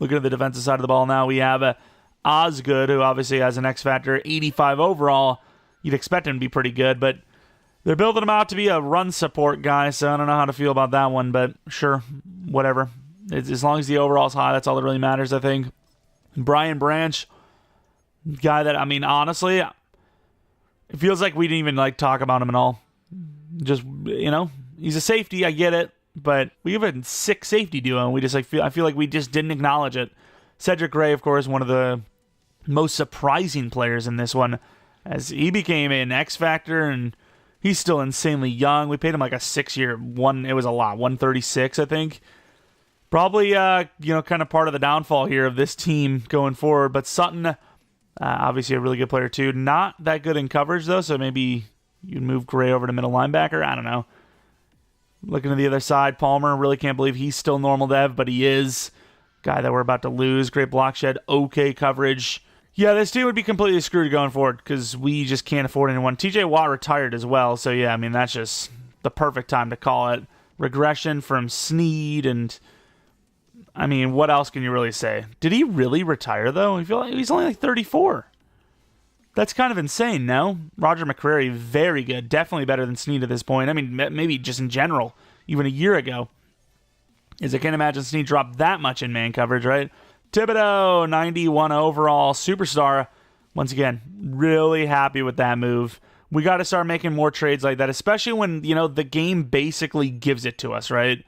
Looking at the defensive side of the ball now, we have Osgood, who obviously has an X Factor, 85 overall. You'd expect him to be pretty good, but they're building him out to be a run support guy, so I don't know how to feel about that one, but sure, whatever. As long as the overall's high, that's all that really matters, I think. Brian Branch, guy that, I mean, honestly, it feels like we didn't even talk about him at all. Just, he's a safety, I get it, but we have a sick safety duo, and we just I feel like we just didn't acknowledge it. Cedric Gray, of course, one of the most surprising players in this one, as he became an X Factor, and he's still insanely young. We paid him like a 6-year it was a lot, 136, I think. Probably, kind of part of the downfall here of this team going forward. But Sutton, obviously a really good player too. Not that good in coverage though, so maybe you'd move Gray over to middle linebacker. I don't know. Looking to the other side, Palmer, really can't believe he's still normal dev, but he is. Guy that we're about to lose. Great block shed, okay coverage. Yeah, this team would be completely screwed going forward because we just can't afford anyone. TJ Watt retired as well, so yeah, I mean, that's just the perfect time to call it. Regression from Snead, and I mean, what else can you really say? Did he really retire, though? I feel like he's only 34. That's kind of insane, no? Roger McCreary, very good. Definitely better than Snead at this point. I mean, maybe just in general, even a year ago. As I can't imagine Snead dropped that much in man coverage, right? Thibodeau, 91 overall, superstar. Once again, really happy with that move. We got to start making more trades like that, especially when, the game basically gives it to us, right?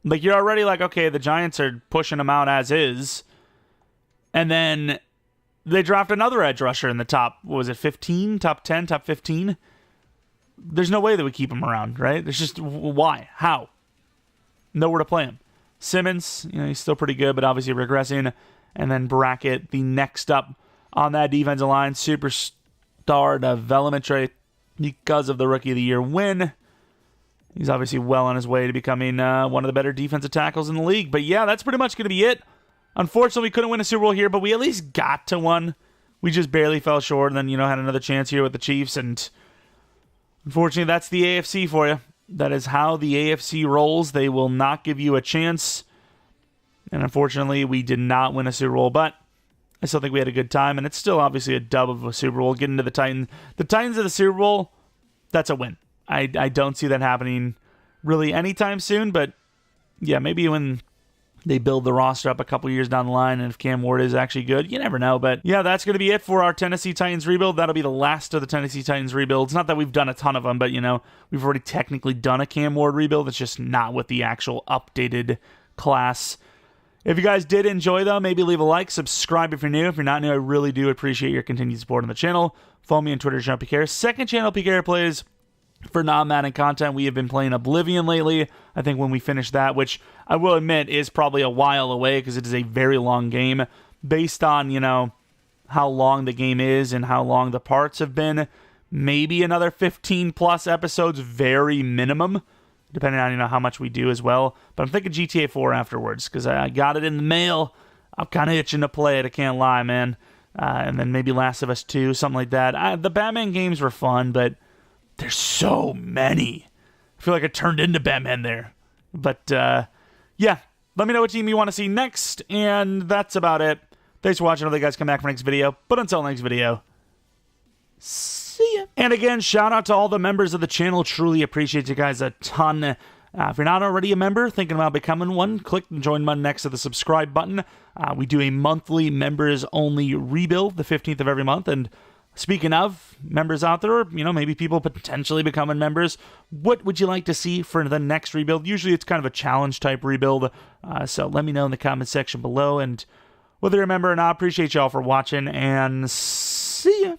Like, you're already like, okay, the Giants are pushing them out as is. And then they draft another edge rusher in the top, what was it, 15? Top 10, top 15? There's no way that we keep him around, right? There's just, why? How? Nowhere to play him. Simmons, he's still pretty good, but obviously regressing. And then Brackett, the next up on that defensive line, superstar development trait because of the Rookie of the Year win. He's obviously well on his way to becoming one of the better defensive tackles in the league. But yeah, that's pretty much going to be it. Unfortunately, we couldn't win a Super Bowl here, but we at least got to one. We just barely fell short, and then, had another chance here with the Chiefs. And unfortunately, that's the AFC for you. That is how the AFC rolls. They will not give you a chance. And unfortunately, we did not win a Super Bowl, but I still think we had a good time, and it's still obviously a dub of a Super Bowl. Getting to the Titans. The Titans of the Super Bowl, that's a win. I don't see that happening really anytime soon, but yeah, maybe when they build the roster up a couple years down the line, and if Cam Ward is actually good, you never know. But yeah, that's going to be it for our Tennessee Titans rebuild. That'll be the last of the Tennessee Titans rebuilds. Not that we've done a ton of them, but we've already technically done a Cam Ward rebuild. It's just not with the actual updated class. If you guys did enjoy, though, maybe leave a like, subscribe if you're new. If you're not new, I really do appreciate your continued support on the channel. Follow me on Twitter, Jeromepkr. Second channel, PKR Plays. For non-Madden content, we have been playing Oblivion lately. I think when we finish that, which I will admit is probably a while away because it is a very long game, based on, how long the game is and how long the parts have been, maybe another 15-plus episodes, very minimum, depending on, how much we do as well. But I'm thinking GTA 4 afterwards because I got it in the mail. I'm kind of itching to play it, I can't lie, man. And then maybe Last of Us 2, something like that. The Batman games were fun, but there's so many. I feel like I turned into Batman there. But, yeah. Let me know what team you want to see next. And that's about it. Thanks for watching. I'll let you guys come back for next video. But until next video, see ya. And again, shout out to all the members of the channel. Truly appreciate you guys a ton. If you're not already a member, thinking about becoming one, click the join button next to the subscribe button. We do a monthly members-only rebuild, the 15th of every month. And speaking of members out there, maybe people potentially becoming members, what would you like to see for the next rebuild? Usually it's kind of a challenge type rebuild, so let me know in the comment section below. And whether you're a member or not, appreciate y'all for watching, and see ya.